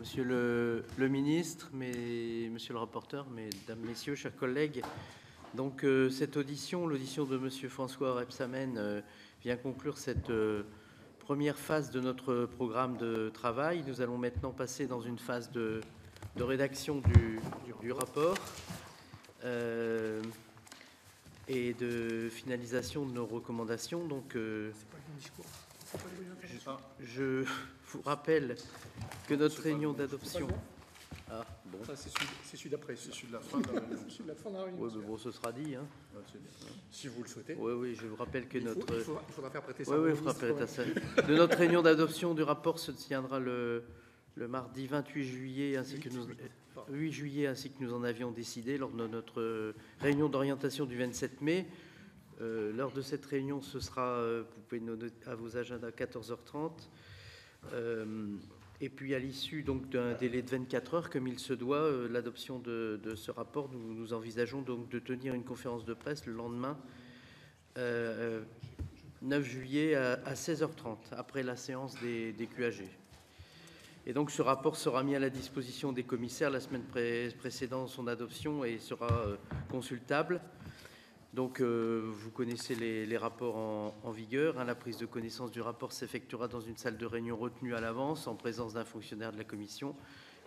Monsieur le ministre, monsieur le rapporteur, mesdames, messieurs, chers collègues, donc cette audition, l'audition de monsieur François Rebsamen vient conclure cette première phase de notre programme de travail. Nous allons maintenant passer dans une phase de rédaction du rapport et de finalisation de nos recommandations. Donc, je vous rappelle que notre réunion d'adoption... Ah, bon. C'est celui d'après. C'est celui de la fin de la réunion. Celui de la fin de la réunion. Oui, mais bon, ce sera dit. Hein. Si vous le souhaitez. Oui, oui, je vous rappelle que notre... Il faudra faire prêter ça. Oui, oui, il faudra prêter ça. De notre réunion d'adoption du rapport se tiendra le mardi 28 juillet, ainsi que 8 juillet, ainsi que nous en avions décidé lors de notre réunion d'orientation du 27 mai. Lors de cette réunion, ce sera, vous pouvez noter à vos agendas, 14h30. Et puis, à l'issue donc d'un délai de 24 heures, comme il se doit, l'adoption de ce rapport, nous envisageons donc de tenir une conférence de presse le lendemain, 9 juillet à 16h30, après la séance des QAG. Et donc, ce rapport sera mis à la disposition des commissaires la semaine précédant son adoption et sera consultable. Donc, vous connaissez les rapports en vigueur. Hein. La prise de connaissance du rapport s'effectuera dans une salle de réunion retenue à l'avance, en présence d'un fonctionnaire de la commission.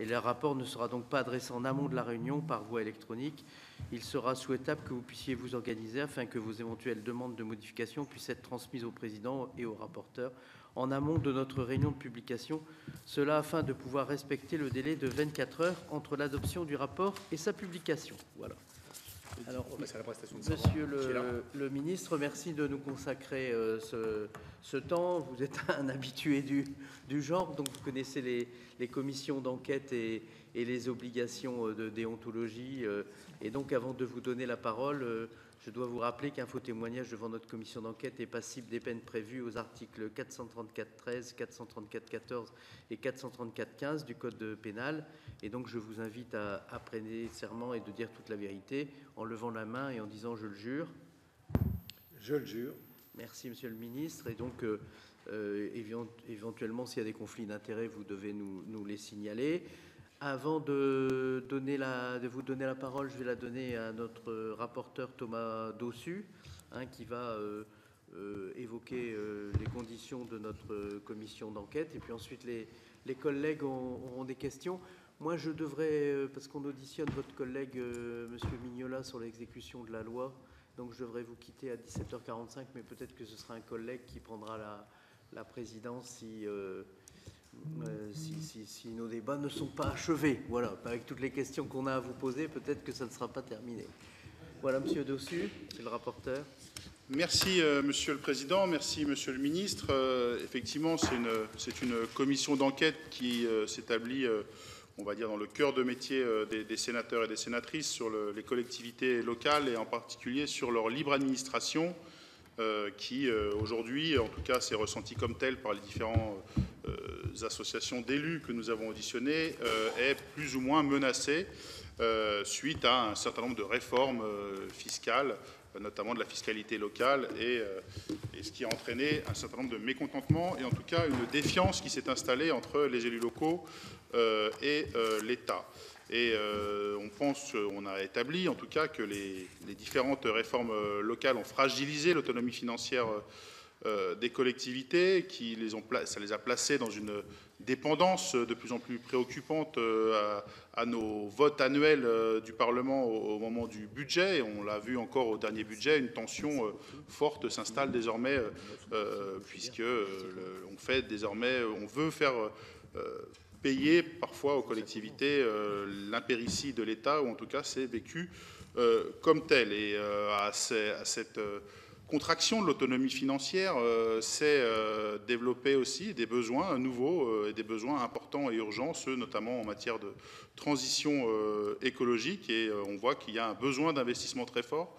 Et le rapport ne sera donc pas adressé en amont de la réunion par voie électronique. Il sera souhaitable que vous puissiez vous organiser afin que vos éventuelles demandes de modification puissent être transmises au président et au rapporteur en amont de notre réunion de publication. Cela afin de pouvoir respecter le délai de 24 heures entre l'adoption du rapport et sa publication. Voilà. Alors, monsieur le ministre, merci de nous consacrer ce temps. Vous êtes un habitué du genre, donc vous connaissez les commissions d'enquête et les obligations de déontologie. Et donc, avant de vous donner la parole, je dois vous rappeler qu'un faux témoignage devant notre commission d'enquête est passible des peines prévues aux articles 434-13, 434-14 et 434-15 du Code pénal. Et donc, je vous invite à prêter serment et de dire toute la vérité en levant la main et en disant « je le jure ». Je le jure. Merci, monsieur le ministre. Et donc, éventuellement, s'il y a des conflits d'intérêts, vous devez nous les signaler. Avant de vous donner la parole, je vais la donner à notre rapporteur Thomas Dossus, qui va évoquer les conditions de notre commission d'enquête. Et puis ensuite, les collègues auront des questions. Moi, je devrais, parce qu'on auditionne votre collègue, monsieur Mignola, sur l'exécution de la loi, donc je devrais vous quitter à 17h45, mais peut-être que ce sera un collègue qui prendra la présidence si nos débats ne sont pas achevés. Voilà, avec toutes les questions qu'on a à vous poser, peut-être que ça ne sera pas terminé. Voilà, monsieur Dossus, c'est le rapporteur. Merci, monsieur le président. Merci, monsieur le ministre. Effectivement, c'est une commission d'enquête qui s'établit, on va dire, dans le cœur de métier des sénateurs et des sénatrices sur les collectivités locales et en particulier sur leur libre administration qui, aujourd'hui, en tout cas, s'est ressenti comme tel par les différents associations d'élus que nous avons auditionnées, est plus ou moins menacée suite à un certain nombre de réformes fiscales, notamment de la fiscalité locale, et ce qui a entraîné un certain nombre de mécontentements et en tout cas une défiance qui s'est installée entre les élus locaux et l'État. Et on a établi en tout cas que les différentes réformes locales ont fragilisé l'autonomie financière des collectivités, ça les a placées dans une dépendance de plus en plus préoccupante à nos votes annuels du Parlement au moment du budget. Et on l'a vu encore au dernier budget, une tension forte s'installe désormais, puisque on veut faire payer parfois aux collectivités l'impéritie de l'État, ou en tout cas c'est vécu comme tel. Et à cette contraction de l'autonomie financière, s'est développé aussi des besoins nouveaux et des besoins importants et urgents, ceux notamment en matière de transition écologique. Et on voit qu'il y a un besoin d'investissement très fort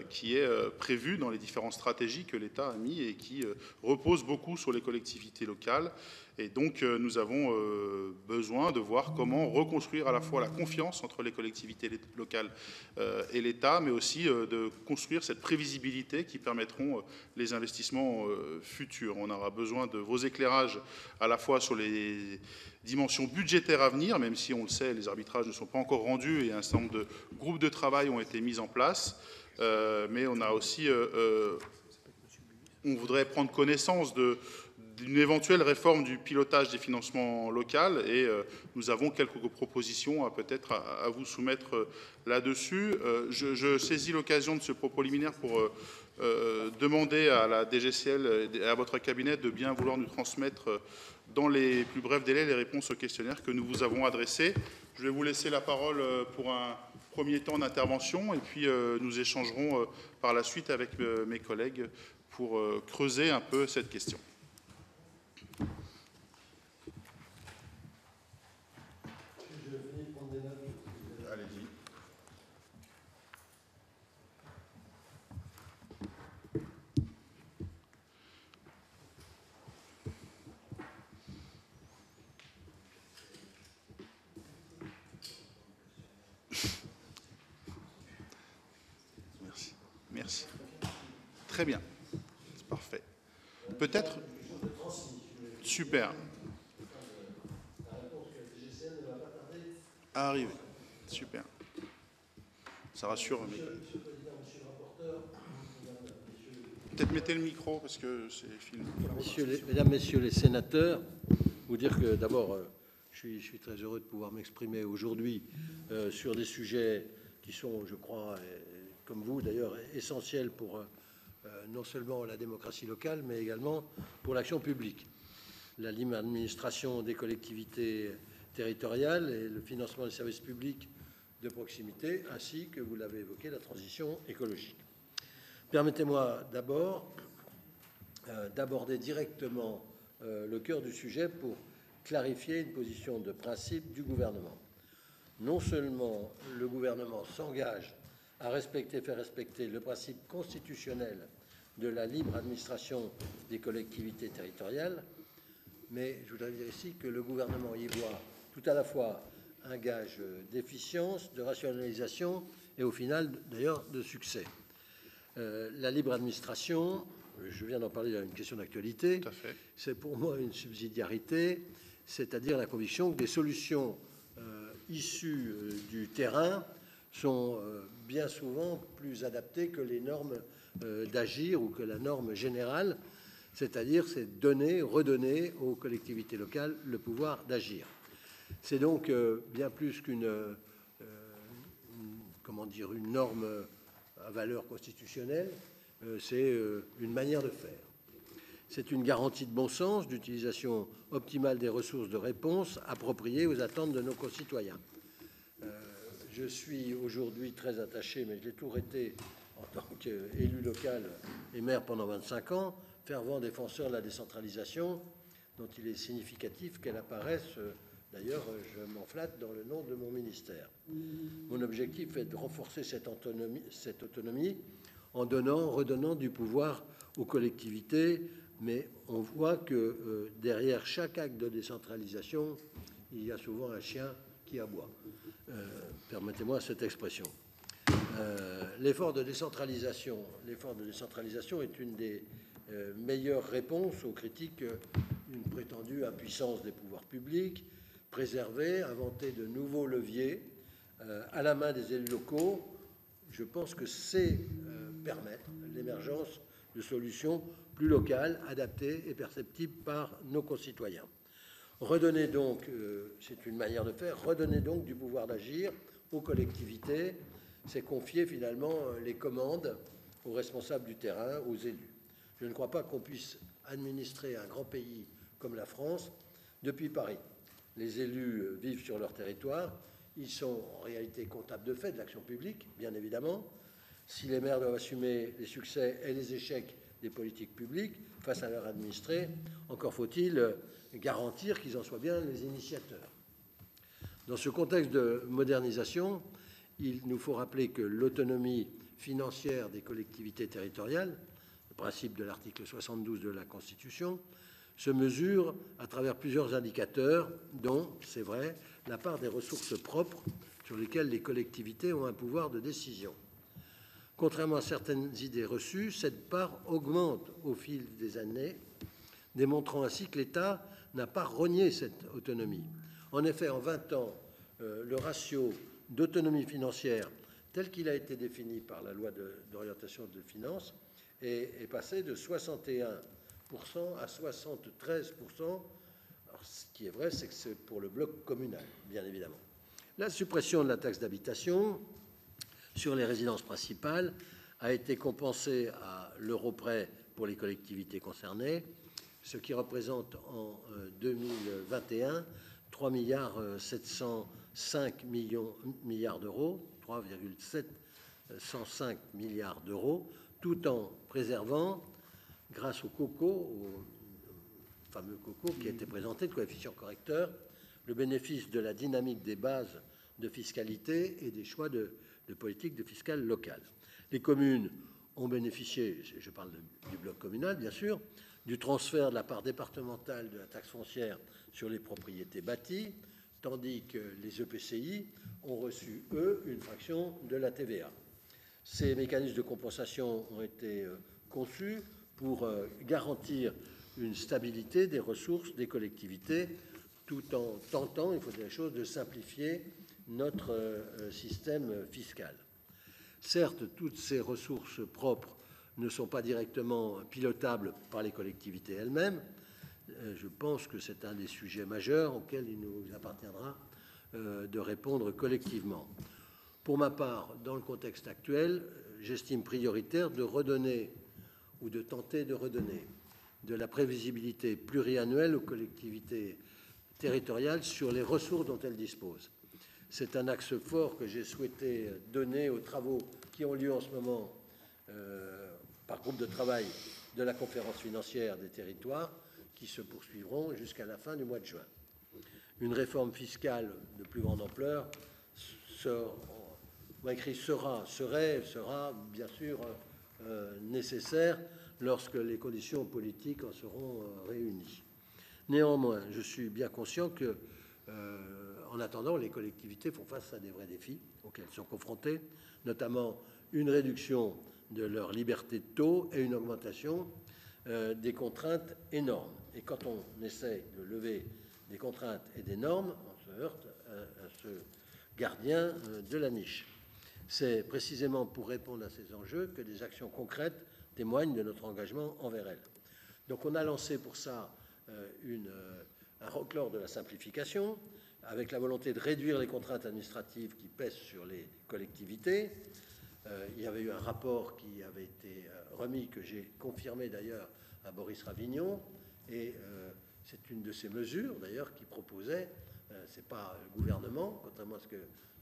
qui est prévu dans les différentes stratégies que l'État a mis et qui repose beaucoup sur les collectivités locales. Et donc, nous avons besoin de voir comment reconstruire à la fois la confiance entre les collectivités locales et l'État, mais aussi de construire cette prévisibilité qui permettront les investissements futurs. On aura besoin de vos éclairages à la fois sur les dimensions budgétaires à venir, même si on le sait, les arbitrages ne sont pas encore rendus et un certain nombre de groupes de travail ont été mis en place. Mais on a aussi, on voudrait prendre connaissance d'une éventuelle réforme du pilotage des financements locaux et nous avons quelques propositions peut-être à vous soumettre là-dessus. Je saisis l'occasion de ce propos liminaire pour demander à la DGCL et à votre cabinet de bien vouloir nous transmettre dans les plus brefs délais les réponses aux questionnaires que nous vous avons adressés. Je vais vous laisser la parole pour un premier temps d'intervention et puis nous échangerons par la suite avec mes collègues pour creuser un peu cette question. Allez-y. Merci. Merci. Très bien. C'est parfait. Peut-être. Super. À arriver. Super. Ça rassure. Peut-être mettez le micro parce que c'est filmé. Mesdames, Messieurs les sénateurs, vous dire que d'abord, je suis très heureux de pouvoir m'exprimer aujourd'hui sur des sujets qui sont, je crois, comme vous d'ailleurs, essentiels pour non seulement la démocratie locale, mais également pour l'action publique. La libre administration des collectivités territoriales et le financement des services publics de proximité, ainsi que, vous l'avez évoqué, la transition écologique. Permettez-moi d'abord d'aborder directement le cœur du sujet pour clarifier une position de principe du gouvernement. Non seulement le gouvernement s'engage à faire respecter le principe constitutionnel de la libre administration des collectivités territoriales, mais je voudrais dire ici que le gouvernement y voit tout à la fois un gage d'efficience, de rationalisation et au final d'ailleurs de succès. La libre administration, je viens d'en parler dans une question d'actualité, c'est pour moi une subsidiarité, c'est-à-dire la conviction que des solutions issues du terrain sont bien souvent plus adaptées que les normes d'agir ou que la norme générale, c'est-à-dire c'est donner, redonner aux collectivités locales le pouvoir d'agir. C'est donc bien plus qu'une une norme à valeur constitutionnelle, c'est une manière de faire. C'est une garantie de bon sens, d'utilisation optimale des ressources de réponse appropriées aux attentes de nos concitoyens. Je suis aujourd'hui très attaché, mais je l'ai toujours été en tant qu'élu local et maire pendant 25 ans, fervent défenseur de la décentralisation, dont il est significatif qu'elle apparaisse, d'ailleurs, je m'en flatte, dans le nom de mon ministère. Mon objectif est de renforcer cette autonomie en redonnant du pouvoir aux collectivités, mais on voit que derrière chaque acte de décentralisation, il y a souvent un chien qui aboie. Permettez-moi cette expression. L'effort de décentralisation est une des meilleures réponses aux critiques d'une prétendue impuissance des pouvoirs publics, préserver, inventer de nouveaux leviers à la main des élus locaux. Je pense que c'est permettre l'émergence de solutions plus locales, adaptées et perceptibles par nos concitoyens. Redonner donc, c'est une manière de faire, redonner donc du pouvoir d'agir aux collectivités, c'est confier finalement les commandes aux responsables du terrain, aux élus. Je ne crois pas qu'on puisse administrer un grand pays comme la France depuis Paris. Les élus vivent sur leur territoire, ils sont en réalité comptables de fait de l'action publique, bien évidemment. Si les maires doivent assumer les succès et les échecs des politiques publiques face à leurs administrés, encore faut-il garantir qu'ils en soient bien les initiateurs. Dans ce contexte de modernisation, il nous faut rappeler que l'autonomie financière des collectivités territoriales, le principe de l'article 72 de la Constitution, se mesure à travers plusieurs indicateurs, dont, c'est vrai, la part des ressources propres sur lesquelles les collectivités ont un pouvoir de décision. Contrairement à certaines idées reçues, cette part augmente au fil des années, démontrant ainsi que l'État n'a pas renié cette autonomie. En effet, en 20 ans, le ratio d'autonomie financière tel qu'il a été défini par la loi d'orientation des finances est passé de 61% à 73%. Alors, ce qui est vrai, c'est que c'est pour le bloc communal, bien évidemment. La suppression de la taxe d'habitation sur les résidences principales a été compensée à l'euro près pour les collectivités concernées, ce qui représente en 2021 3,705 milliards d'euros, 3,705 milliards d'euros, tout en préservant, grâce au fameux COCO qui a été présenté, le coefficient correcteur, le bénéfice de la dynamique des bases de fiscalité et des choix de politique de fiscale locale. Les communes ont bénéficié, je parle du bloc communal bien sûr, du transfert de la part départementale de la taxe foncière sur les propriétés bâties, tandis que les EPCI ont reçu, eux, une fraction de la TVA. Ces mécanismes de compensation ont été conçus pour garantir une stabilité des ressources des collectivités, tout en tentant, il faut dire les choses, de simplifier notre système fiscal. Certes, toutes ces ressources propres ne sont pas directement pilotables par les collectivités elles-mêmes. Je pense que c'est un des sujets majeurs auxquels il nous appartiendra de répondre collectivement. Pour ma part, dans le contexte actuel, j'estime prioritaire de redonner ou de tenter de redonner de la prévisibilité pluriannuelle aux collectivités territoriales sur les ressources dont elles disposent. C'est un axe fort que j'ai souhaité donner aux travaux qui ont lieu en ce moment par groupe de travail de la conférence financière des territoires qui se poursuivront jusqu'à la fin du mois de juin. Une réforme fiscale de plus grande ampleur sera bien sûr nécessaire lorsque les conditions politiques en seront réunies. Néanmoins, je suis bien conscient que, en attendant, les collectivités font face à des vrais défis auxquels elles sont confrontées, notamment une réduction de leur liberté de taux et une augmentation des contraintes énormes. Et quand on essaie de lever des contraintes et des normes, on se heurte à ce gardien de la niche. C'est précisément pour répondre à ces enjeux que des actions concrètes témoignent de notre engagement envers elles. Donc on a lancé pour ça un reclore de la simplification, avec la volonté de réduire les contraintes administratives qui pèsent sur les collectivités. Il y avait eu un rapport qui avait été remis, que j'ai confirmé d'ailleurs à Boris Ravignon, et c'est une de ces mesures d'ailleurs qui proposait, c'est pas le gouvernement, contrairement à ce que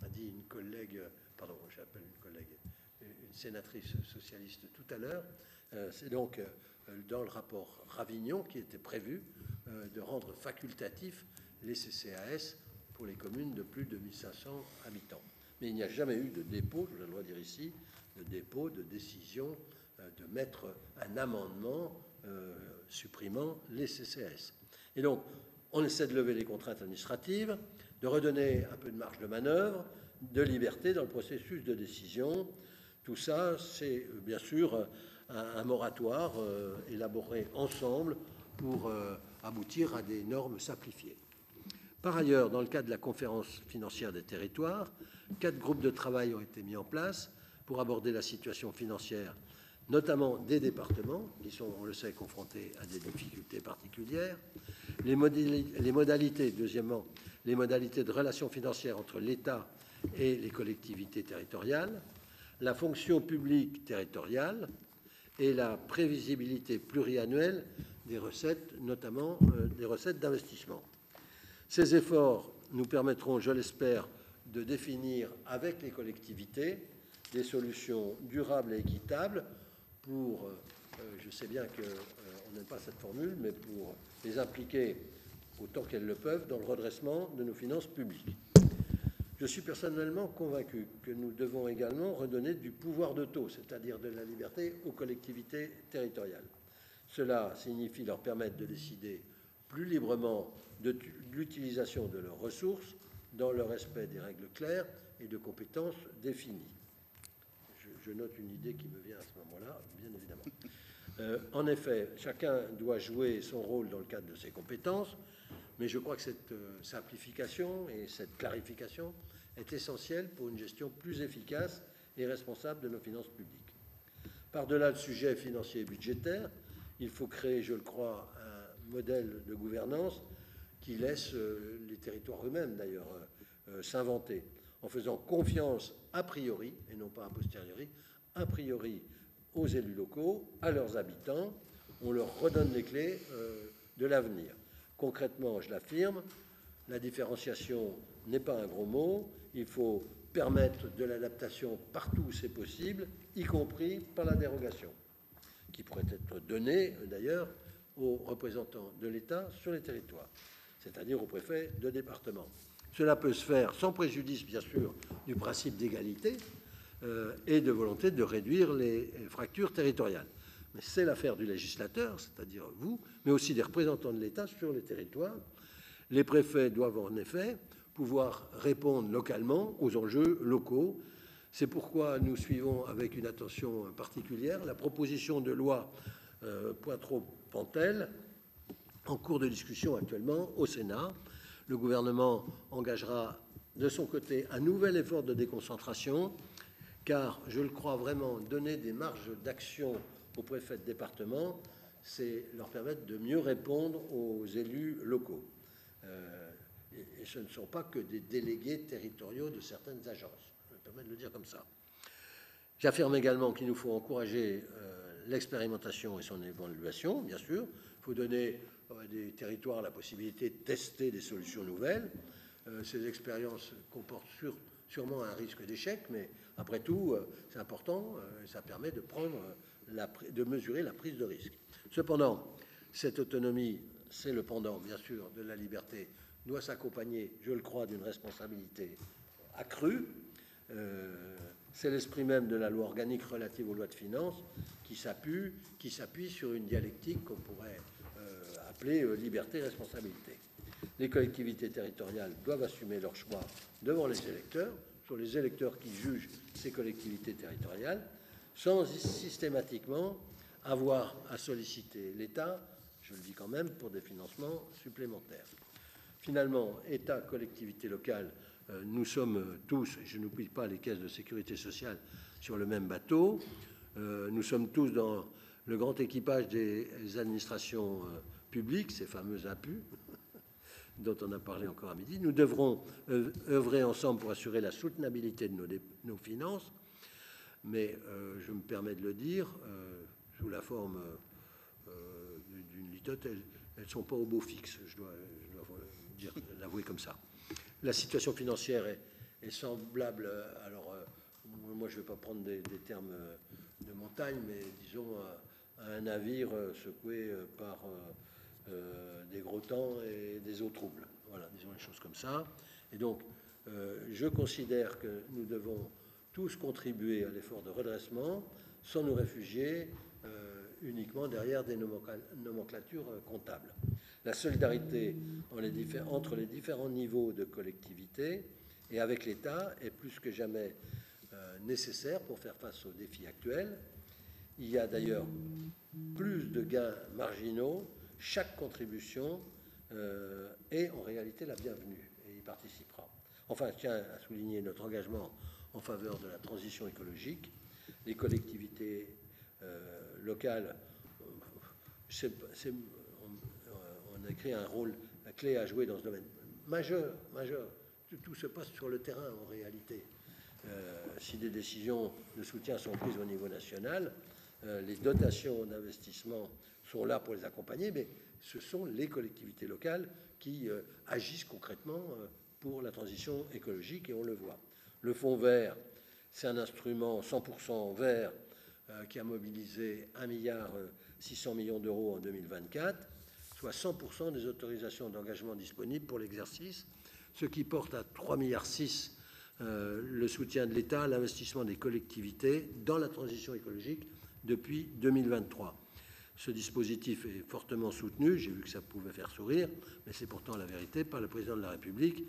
a dit une collègue, pardon, j'appelle une collègue, une sénatrice socialiste tout à l'heure, c'est donc dans le rapport Ravignon qui était prévu de rendre facultatif les CCAS pour les communes de plus de 1500 habitants. Mais il n'y a jamais eu de dépôt, je dois dire ici, de dépôt de décision de mettre un amendement supprimant les CCAS. Et donc, on essaie de lever les contraintes administratives, de redonner un peu de marge de manœuvre, de liberté dans le processus de décision. Tout ça, c'est bien sûr un moratoire élaboré ensemble pour aboutir à des normes simplifiées. Par ailleurs, dans le cadre de la conférence financière des territoires, 4 groupes de travail ont été mis en place pour aborder la situation financière, notamment des départements, qui sont, on le sait, confrontés à des difficultés particulières, les modalités, deuxièmement, les modalités de relations financières entre l'État et les collectivités territoriales, la fonction publique territoriale et la prévisibilité pluriannuelle des recettes, notamment des recettes d'investissement. Ces efforts nous permettront, je l'espère, de définir avec les collectivités des solutions durables et équitables pour, je sais bien qu'on n'aime pas cette formule, mais pour les impliquer autant qu'elles le peuvent dans le redressement de nos finances publiques. Je suis personnellement convaincu que nous devons également redonner du pouvoir de taux, c'est-à-dire de la liberté, aux collectivités territoriales. Cela signifie leur permettre de décider plus librement de l'utilisation de leurs ressources dans le respect des règles claires et de compétences définies. Je note une idée qui me vient à ce moment-là, bien évidemment. En effet, chacun doit jouer son rôle dans le cadre de ses compétences, mais je crois que cette simplification et cette clarification est essentielle pour une gestion plus efficace et responsable de nos finances publiques. Par-delà le sujet financier et budgétaire, il faut créer, je le crois, un modèle de gouvernance qui laisse les territoires eux-mêmes, d'ailleurs, s'inventer, en faisant confiance a priori, et non pas a posteriori, a priori aux élus locaux, à leurs habitants. On leur redonne les clés de l'avenir. Concrètement, je l'affirme, la différenciation n'est pas un gros mot. Il faut permettre de l'adaptation partout où c'est possible, y compris par la dérogation, qui pourrait être donnée d'ailleurs aux représentants de l'État sur les territoires, c'est-à-dire aux préfets de département. Cela peut se faire sans préjudice, bien sûr, du principe d'égalité et de volonté de réduire les fractures territoriales. Mais c'est l'affaire du législateur, c'est-à-dire vous, mais aussi des représentants de l'État sur les territoires. Les préfets doivent en effet pouvoir répondre localement aux enjeux locaux. C'est pourquoi nous suivons avec une attention particulière la proposition de loi Pointereau-Pentel en cours de discussion actuellement au Sénat. Le gouvernement engagera de son côté un nouvel effort de déconcentration, car, je le crois vraiment, donner des marges d'action aux préfets de département, c'est leur permettre de mieux répondre aux élus locaux. Et ce ne sont pas que des délégués territoriaux de certaines agences. Je me permets de le dire comme ça. J'affirme également qu'il nous faut encourager l'expérimentation et son évaluation, bien sûr. Il faut donner à des territoires la possibilité de tester des solutions nouvelles. Ces expériences comportent sûrement un risque d'échec, mais après tout, c'est important, ça permet de mesurer la prise de risque. Cependant, cette autonomie, c'est le pendant, bien sûr, de la liberté, doit s'accompagner, je le crois, d'une responsabilité accrue. C'est l'esprit même de la loi organique relative aux lois de finances qui s'appuie sur une dialectique qu'on pourrait appeler liberté-responsabilité. Les collectivités territoriales doivent assumer leurs choix devant les électeurs, sur les électeurs qui jugent ces collectivités territoriales, sans systématiquement avoir à solliciter l'État, je le dis quand même, pour des financements supplémentaires. Finalement, État, collectivités locales, nous sommes tous, je n'oublie pas les caisses de sécurité sociale, sur le même bateau. Nous sommes tous dans le grand équipage des administrations publiques, ces fameux impus, dont on a parlé encore à midi. Nous devrons œuvrer ensemble pour assurer la soutenabilité de nos finances, mais je me permets de le dire, sous la forme d'une litote, elles ne sont pas au beau fixe, je dois l'avouer comme ça. La situation financière est semblable, alors moi je ne vais pas prendre des termes de montagne, mais disons à un navire secoué par des gros temps et des eaux troubles. Voilà, disons les choses comme ça. Et donc, je considère que nous devons tous contribuer à l'effort de redressement sans nous réfugier uniquement derrière des nomenclatures comptables. La solidarité entre les différents niveaux de collectivité et avec l'État est plus que jamais nécessaire pour faire face aux défis actuels. Il y a d'ailleurs plus de gains marginaux. Chaque contribution est en réalité la bienvenue et y participera. Enfin, je tiens à souligner notre engagement en faveur de la transition écologique. Les collectivités locales, on a écrit un rôle clé à jouer dans ce domaine. Majeur. Tout se passe sur le terrain en réalité. Si des décisions de soutien sont prises au niveau national, les dotations d'investissement sont là pour les accompagner, mais ce sont les collectivités locales qui agissent concrètement pour la transition écologique, et on le voit. Le fonds vert, c'est un instrument 100% vert qui a mobilisé 1,6 milliard d'euros en 2024, soit 100% des autorisations d'engagement disponibles pour l'exercice, ce qui porte à 3,6 milliards le soutien de l'État à l'investissement des collectivités dans la transition écologique depuis 2023. Ce dispositif est fortement soutenu, j'ai vu que ça pouvait faire sourire, mais c'est pourtant la vérité, par le président de la République,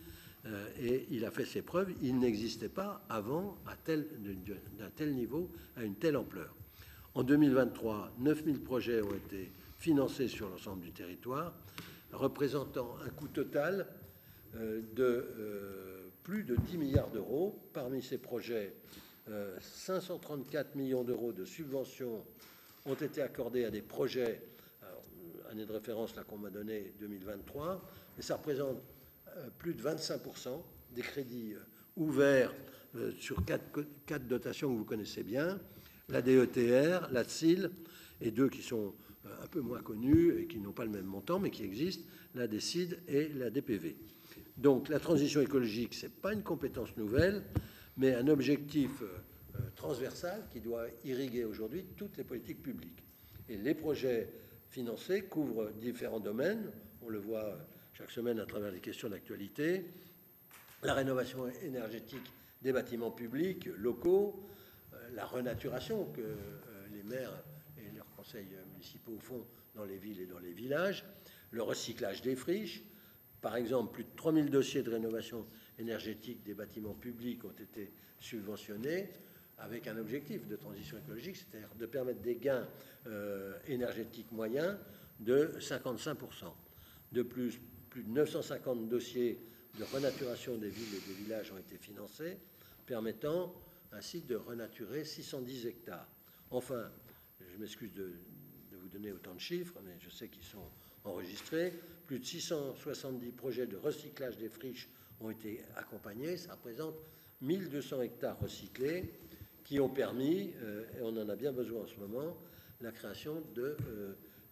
et il a fait ses preuves. Il n'existait pas avant d'un tel niveau, à une telle ampleur. En 2023, 9000 projets ont été financés sur l'ensemble du territoire, représentant un coût total de plus de 10 milliards d'euros. Parmi ces projets, 534 millions d'euros de subventions ont été accordés à des projets, année de référence là qu'on m'a donné 2023, et ça représente plus de 25% des crédits ouverts sur quatre dotations que vous connaissez bien, la DETR, la TSIL, et deux qui sont un peu moins connues et qui n'ont pas le même montant, mais qui existent, la DECID et la DPV. Donc la transition écologique, ce n'est pas une compétence nouvelle, mais un objectif transversal qui doit irriguer aujourd'hui toutes les politiques publiques. Et les projets financés couvrent différents domaines, on le voit chaque semaine à travers les questions d'actualité, la rénovation énergétique des bâtiments publics locaux, la renaturation que les maires et leurs conseils municipaux font dans les villes et dans les villages, le recyclage des friches. Par exemple, plus de 3000 dossiers de rénovation énergétique des bâtiments publics ont été subventionnés avec un objectif de transition écologique, c'est-à-dire de permettre des gains énergétiques moyens de 55%. De plus, plus de 950 dossiers de renaturation des villes et des villages ont été financés, permettant ainsi de renaturer 610 hectares. Enfin, je m'excuse de vous donner autant de chiffres, mais je sais qu'ils sont enregistrés. Plus de 670 projets de recyclage des friches ont été accompagnés. Ça représente 1200 hectares recyclés qui ont permis, et on en a bien besoin en ce moment, la création de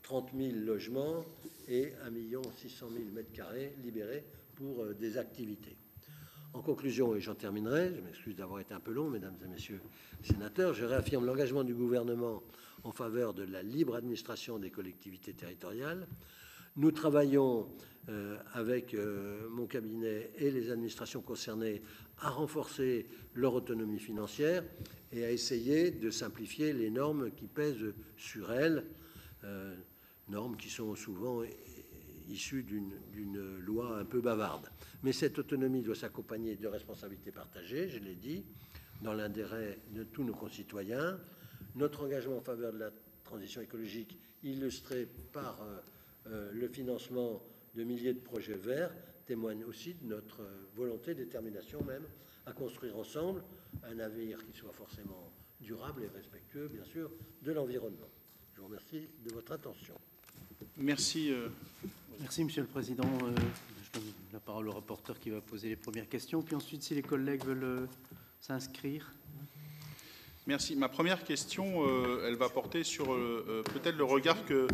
30 000 logements et 1 600 000 m² libérés pour des activités. En conclusion, et j'en terminerai, je m'excuse d'avoir été un peu long, mesdames et messieurs les sénateurs, je réaffirme l'engagement du gouvernement en faveur de la libre administration des collectivités territoriales. Nous travaillons avec mon cabinet et les administrations concernées à renforcer leur autonomie financière et à essayer de simplifier les normes qui pèsent sur elles, normes qui sont souvent issues d'une loi un peu bavarde. Mais cette autonomie doit s'accompagner de responsabilités partagées, je l'ai dit, dans l'intérêt de tous nos concitoyens. Notre engagement en faveur de la transition écologique, illustré par le financement de milliers de projets verts, témoigne aussi de notre volonté, détermination même, à construire ensemble un navire qui soit forcément durable et respectueux, bien sûr, de l'environnement. Je vous remercie de votre attention. Merci. Merci, Monsieur le Président. Je donne la parole au rapporteur qui va poser les premières questions. Puis ensuite, si les collègues veulent s'inscrire. Merci. Ma première question, elle va porter sur peut-être le regard que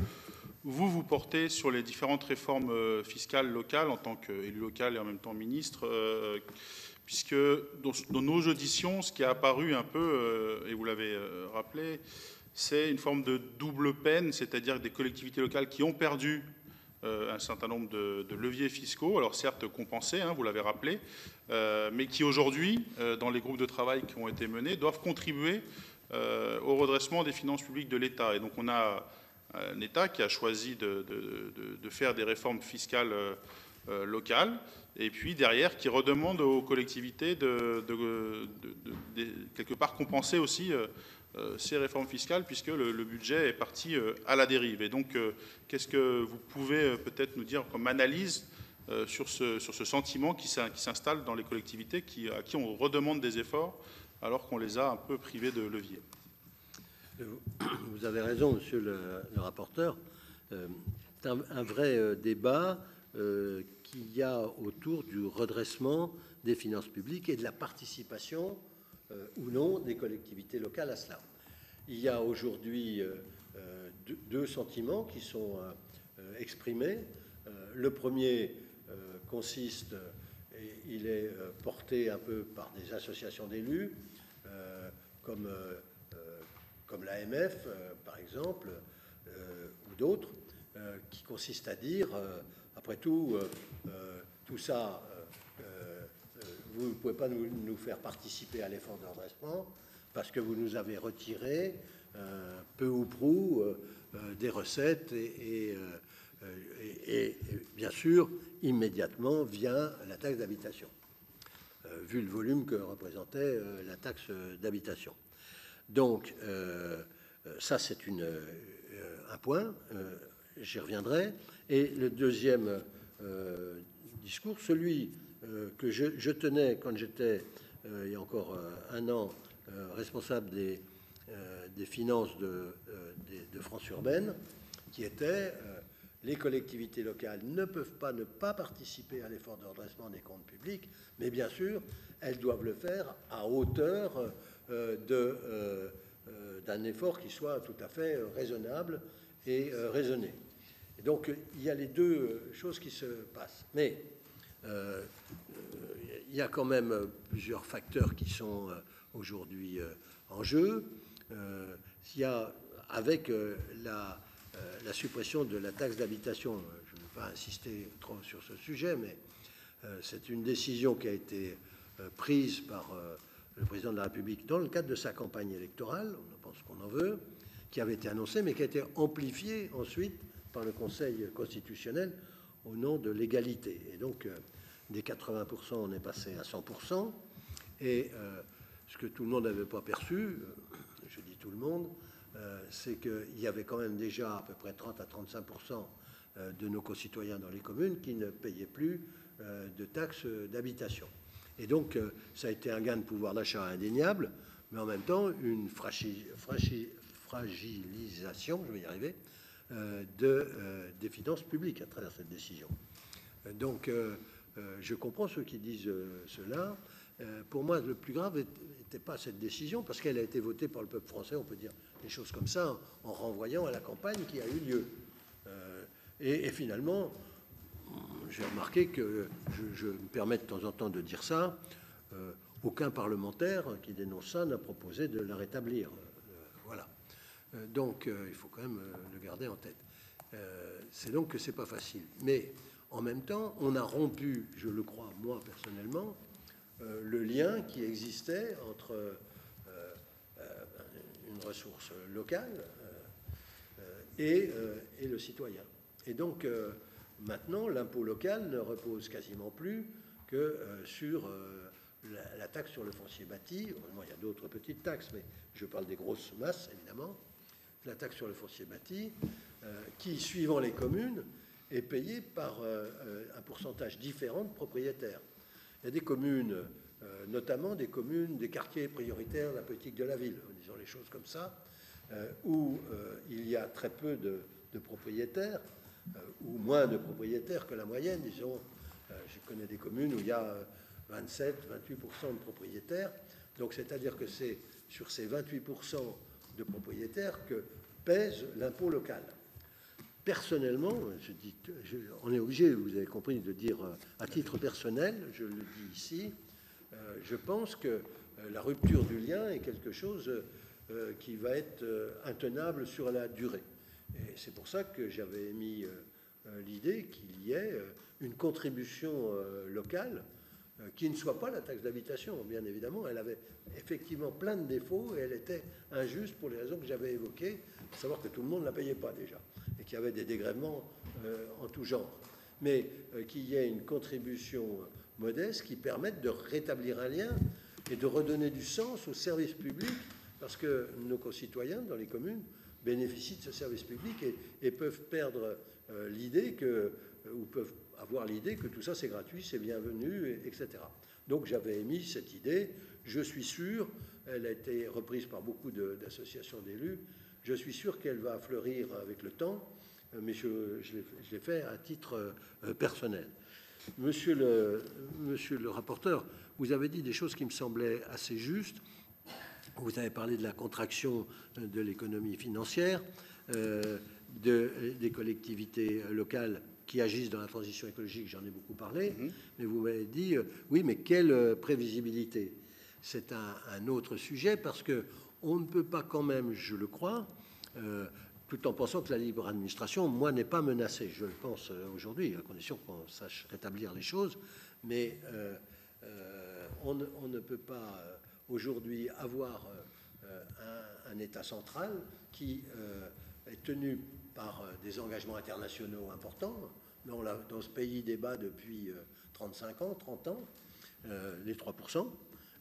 vous portez sur les différentes réformes fiscales locales en tant qu'élu local et en même temps ministre, puisque dans nos auditions, ce qui a apparu un peu, et vous l'avez rappelé, c'est une forme de double peine, c'est-à-dire des collectivités locales qui ont perdu un certain nombre de leviers fiscaux, alors certes compensés, hein, vous l'avez rappelé, mais qui aujourd'hui, dans les groupes de travail qui ont été menés, doivent contribuer au redressement des finances publiques de l'État. Et donc on a un État qui a choisi de faire des réformes fiscales locales, et puis derrière qui redemande aux collectivités de quelque part compenser aussi ces réformes fiscales, puisque le budget est parti à la dérive. Et donc, qu'est-ce que vous pouvez peut-être nous dire comme analyse sur ce sentiment qui s'installe dans les collectivités, à qui on redemande des efforts, alors qu'on les a un peu privés de levier? Vous avez raison, monsieur le rapporteur. C'est un vrai débat qu'il y a autour du redressement des finances publiques et de la participation ou non des collectivités locales à cela. Il y a aujourd'hui deux sentiments qui sont exprimés. Le premier consiste, et il est porté un peu par des associations d'élus, comme l'AMF, par exemple, ou d'autres, qui consiste à dire, après tout, tout ça, vous ne pouvez pas nous faire participer à l'effort de redressement parce que vous nous avez retiré peu ou prou des recettes et bien sûr, immédiatement vient la taxe d'habitation, vu le volume que représentait la taxe d'habitation. Donc, ça, c'est un point, j'y reviendrai. Et le deuxième discours, celui que je tenais quand j'étais, il y a encore un an, responsable des finances de France urbaine, qui était les collectivités locales ne peuvent pas ne pas participer à l'effort de redressement des comptes publics, mais bien sûr, elles doivent le faire à hauteur d'un effort qui soit tout à fait raisonnable et raisonné. Et donc, il y a les deux choses qui se passent. Mais il y a quand même plusieurs facteurs qui sont aujourd'hui en jeu. Il y a, avec la suppression de la taxe d'habitation, je ne vais pas insister trop sur ce sujet, mais c'est une décision qui a été prise par le président de la République dans le cadre de sa campagne électorale, on en pense qu'on en veut, qui avait été annoncée, mais qui a été amplifiée ensuite par le Conseil constitutionnel au nom de l'égalité. Et donc, des 80%, on est passé à 100%. Et ce que tout le monde n'avait pas perçu, je dis tout le monde, c'est qu'il y avait quand même déjà à peu près 30 à 35% de nos concitoyens dans les communes qui ne payaient plus de taxes d'habitation. Et donc, ça a été un gain de pouvoir d'achat indéniable, mais en même temps, une fragilisation, je vais y arriver, des finances publiques à travers cette décision. Donc, je comprends ceux qui disent cela. Pour moi, le plus grave n'était pas cette décision, parce qu'elle a été votée par le peuple français, on peut dire des choses comme ça, en renvoyant à la campagne qui a eu lieu. Et finalement, j'ai remarqué que, je me permets de temps en temps de dire ça, aucun parlementaire qui dénonce ça n'a proposé de la rétablir. Voilà. Donc, il faut quand même le garder en tête. C'est donc que c'est pas facile. Mais en même temps, on a rompu, je le crois, moi personnellement, le lien qui existait entre une ressource locale et le citoyen. Et donc, maintenant, l'impôt local ne repose quasiment plus que sur la taxe sur le foncier bâti. Heureusement, il y a d'autres petites taxes, mais je parle des grosses masses, évidemment. La taxe sur le foncier bâti, qui, suivant les communes, est payée par un pourcentage différent de propriétaires. Il y a des communes, notamment des communes, des quartiers prioritaires de la politique de la ville, disons les choses comme ça, où il y a très peu de propriétaires, ou moins de propriétaires que la moyenne, disons. Je connais des communes où il y a 27-28% de propriétaires. Donc, c'est-à-dire que c'est sur ces 28% de propriétaires que pèse l'impôt local. Personnellement, on est obligé, vous avez compris, de dire à titre personnel, je le dis ici, je pense que la rupture du lien est quelque chose qui va être intenable sur la durée. Et c'est pour ça que j'avais émis l'idée qu'il y ait une contribution locale qui ne soit pas la taxe d'habitation. Bien évidemment, elle avait effectivement plein de défauts et elle était injuste pour les raisons que j'avais évoquées, à savoir que tout le monde ne la payait pas déjà et qu'il y avait des dégrèvements en tout genre. Mais qu'il y ait une contribution modeste qui permette de rétablir un lien et de redonner du sens au service public, parce que nos concitoyens dans les communes bénéficient de ce service public et peuvent perdre l'idée ou peuvent avoir l'idée que tout ça c'est gratuit, c'est bienvenu, etc. Donc j'avais émis cette idée, je suis sûr, elle a été reprise par beaucoup d'associations d'élus, je suis sûr qu'elle va fleurir avec le temps, mais je l'ai fait à titre personnel. Monsieur le rapporteur, vous avez dit des choses qui me semblaient assez justes. Vous avez parlé de la contraction de l'économie financière, des collectivités locales qui agissent dans la transition écologique, j'en ai beaucoup parlé, mais vous m'avez dit, oui, mais quelle prévisibilité? C'est un autre sujet, parce qu'on ne peut pas quand même, je le crois, tout en pensant que la libre administration, moi, n'est pas menacée. Je le pense aujourd'hui, à condition qu'on sache rétablir les choses, mais on ne peut pas aujourd'hui avoir un État central qui est tenu par des engagements internationaux importants, dont ce pays débat depuis 35 ans, 30 ans, les 3%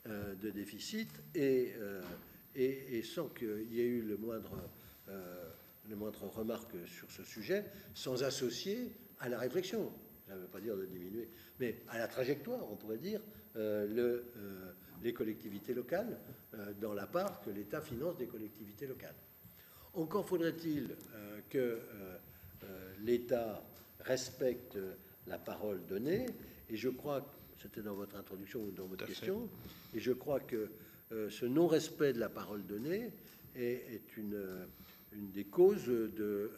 de déficit, et sans qu'il y ait eu le moindre remarque sur ce sujet, sans associer à la réflexion, ça ne veut pas dire de diminuer, mais à la trajectoire, on pourrait dire, les collectivités locales, dans la part que l'État finance des collectivités locales. Encore faudrait-il que l'État respecte la parole donnée, et je crois, c'était dans votre introduction ou dans votre question, et je crois que ce non-respect de la parole donnée est une des causes de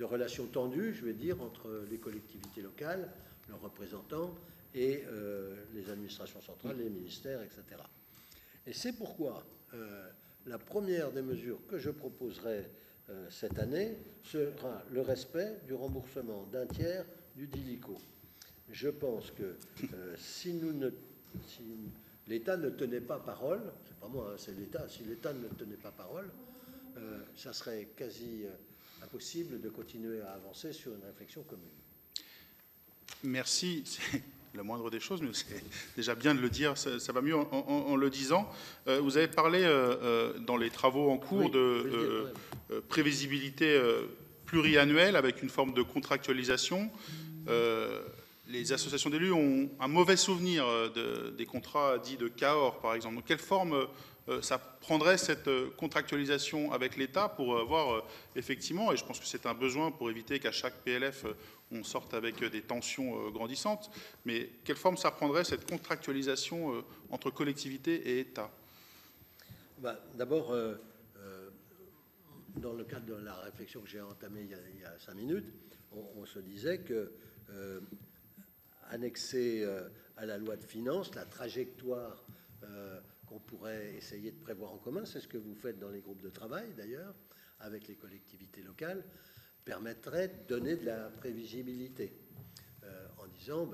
relations tendues, je vais dire, entre les collectivités locales, leurs représentants, et les administrations centrales, les ministères, etc. Et c'est pourquoi la première des mesures que je proposerai cette année sera le respect du remboursement d'un tiers du DILICO. Je pense que si l'État ne tenait pas parole, c'est pas moi, hein, c'est l'État, si l'État ne tenait pas parole, ça serait quasi impossible de continuer à avancer sur une réflexion commune. Merci. C'est la moindre des choses, mais c'est déjà bien de le dire, ça va mieux en le disant. Vous avez parlé dans les travaux en cours de prévisibilité pluriannuelle avec une forme de contractualisation. Les associations d'élus ont un mauvais souvenir des contrats dits de Cahors, par exemple. Donc, quelle forme ça prendrait cette contractualisation avec l'État pour avoir effectivement, et je pense que c'est un besoin pour éviter qu'à chaque PLF on sorte avec des tensions grandissantes, mais quelle forme ça prendrait cette contractualisation entre collectivités et État? D'abord, dans le cadre de la réflexion que j'ai entamée il y a 5 minutes, on se disait que annexer à la loi de finances la trajectoire qu'on pourrait essayer de prévoir en commun, c'est ce que vous faites dans les groupes de travail d'ailleurs, avec les collectivités locales, permettrait de donner de la prévisibilité en disant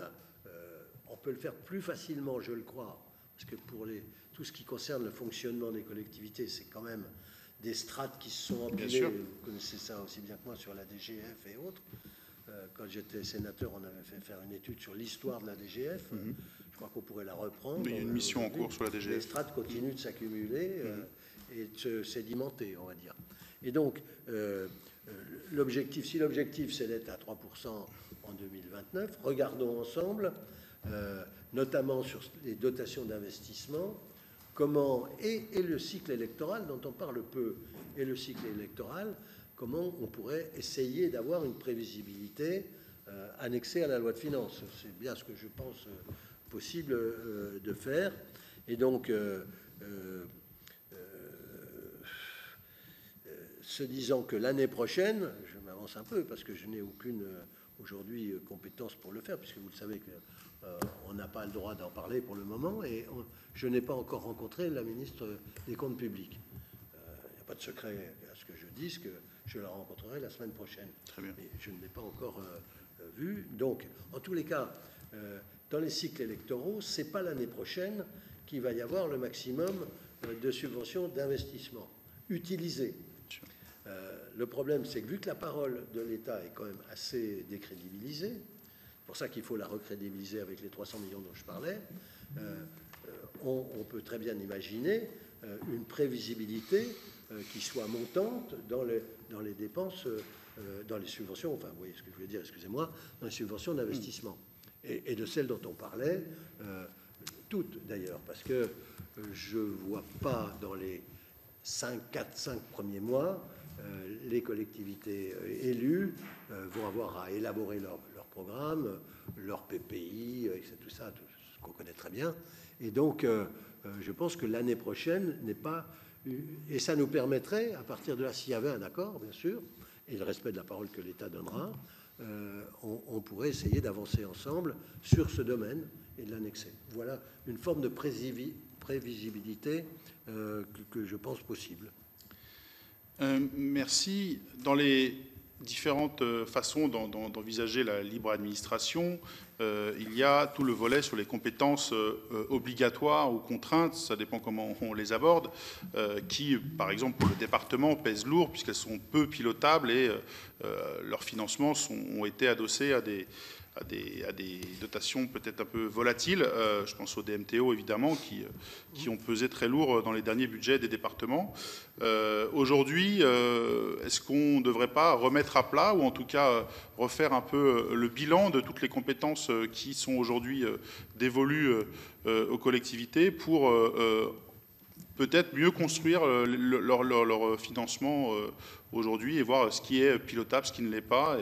on peut le faire plus facilement, je le crois, parce que pour tout ce qui concerne le fonctionnement des collectivités, c'est quand même des strates qui se sont empilées, vous connaissez ça aussi bien que moi sur la DGF et autres. Quand j'étais sénateur, on avait fait faire une étude sur l'histoire de la DGF. Je crois qu'on pourrait la reprendre. Il y a une mission en cours sur la DGF. Les strates continuent de s'accumuler et de se sédimenter, on va dire. Et donc, si l'objectif c'est d'être à 3% en 2029, regardons ensemble, notamment sur les dotations d'investissement, comment, et le cycle électoral dont on parle peu, et le cycle électoral, comment on pourrait essayer d'avoir une prévisibilité annexée à la loi de finances. C'est bien ce que je pense possible de faire. Et donc, se disant que l'année prochaine, je m'avance un peu parce que je n'ai aucune aujourd'hui compétence pour le faire, puisque vous le savez qu'on n'a pas le droit d'en parler pour le moment, et je n'ai pas encore rencontré la ministre des Comptes publics. Il n'y a pas de secret à ce que je dise, que je la rencontrerai la semaine prochaine. Très bien. Mais je ne l'ai pas encore vue. Donc, en tous les cas, dans les cycles électoraux, ce n'est pas l'année prochaine qu'il va y avoir le maximum de subventions d'investissement utilisées. Le problème, c'est que vu que la parole de l'État est quand même assez décrédibilisée, c'est pour ça qu'il faut la recrédibiliser avec les 300 millions dont je parlais, on peut très bien imaginer une prévisibilité qui soit montante dans les dépenses, dans les subventions, enfin, vous voyez ce que je veux dire, excusez-moi, dans les subventions d'investissement. Et de celles dont on parlait, toutes d'ailleurs, parce que je ne vois pas dans les 5 premiers mois, les collectivités élues vont avoir à élaborer leur programme, leur PPI, tout ça, tout ce qu'on connaît très bien. Et donc, je pense que l'année prochaine n'est pas... Et ça nous permettrait, à partir de là, s'il y avait un accord, bien sûr, et le respect de la parole que l'État donnera, on pourrait essayer d'avancer ensemble sur ce domaine et de l'annexer. Voilà une forme de prévisibilité que je pense possible. Merci. Dans les différentes façons d'envisager la libre administration. Il y a tout le volet sur les compétences obligatoires ou contraintes, ça dépend comment on les aborde, qui, par exemple, pour le département, pèsent lourd puisqu'elles sont peu pilotables et leurs financements ont été adossés à des dotations peut-être un peu volatiles. Je pense aux DMTO, évidemment, qui ont pesé très lourd dans les derniers budgets des départements. Aujourd'hui, est-ce qu'on ne devrait pas remettre à plat, ou en tout cas refaire un peu le bilan de toutes les compétences qui sont aujourd'hui dévolues aux collectivités pour peut-être mieux construire leur financement aujourd'hui et voir ce qui est pilotable, ce qui ne l'est pas,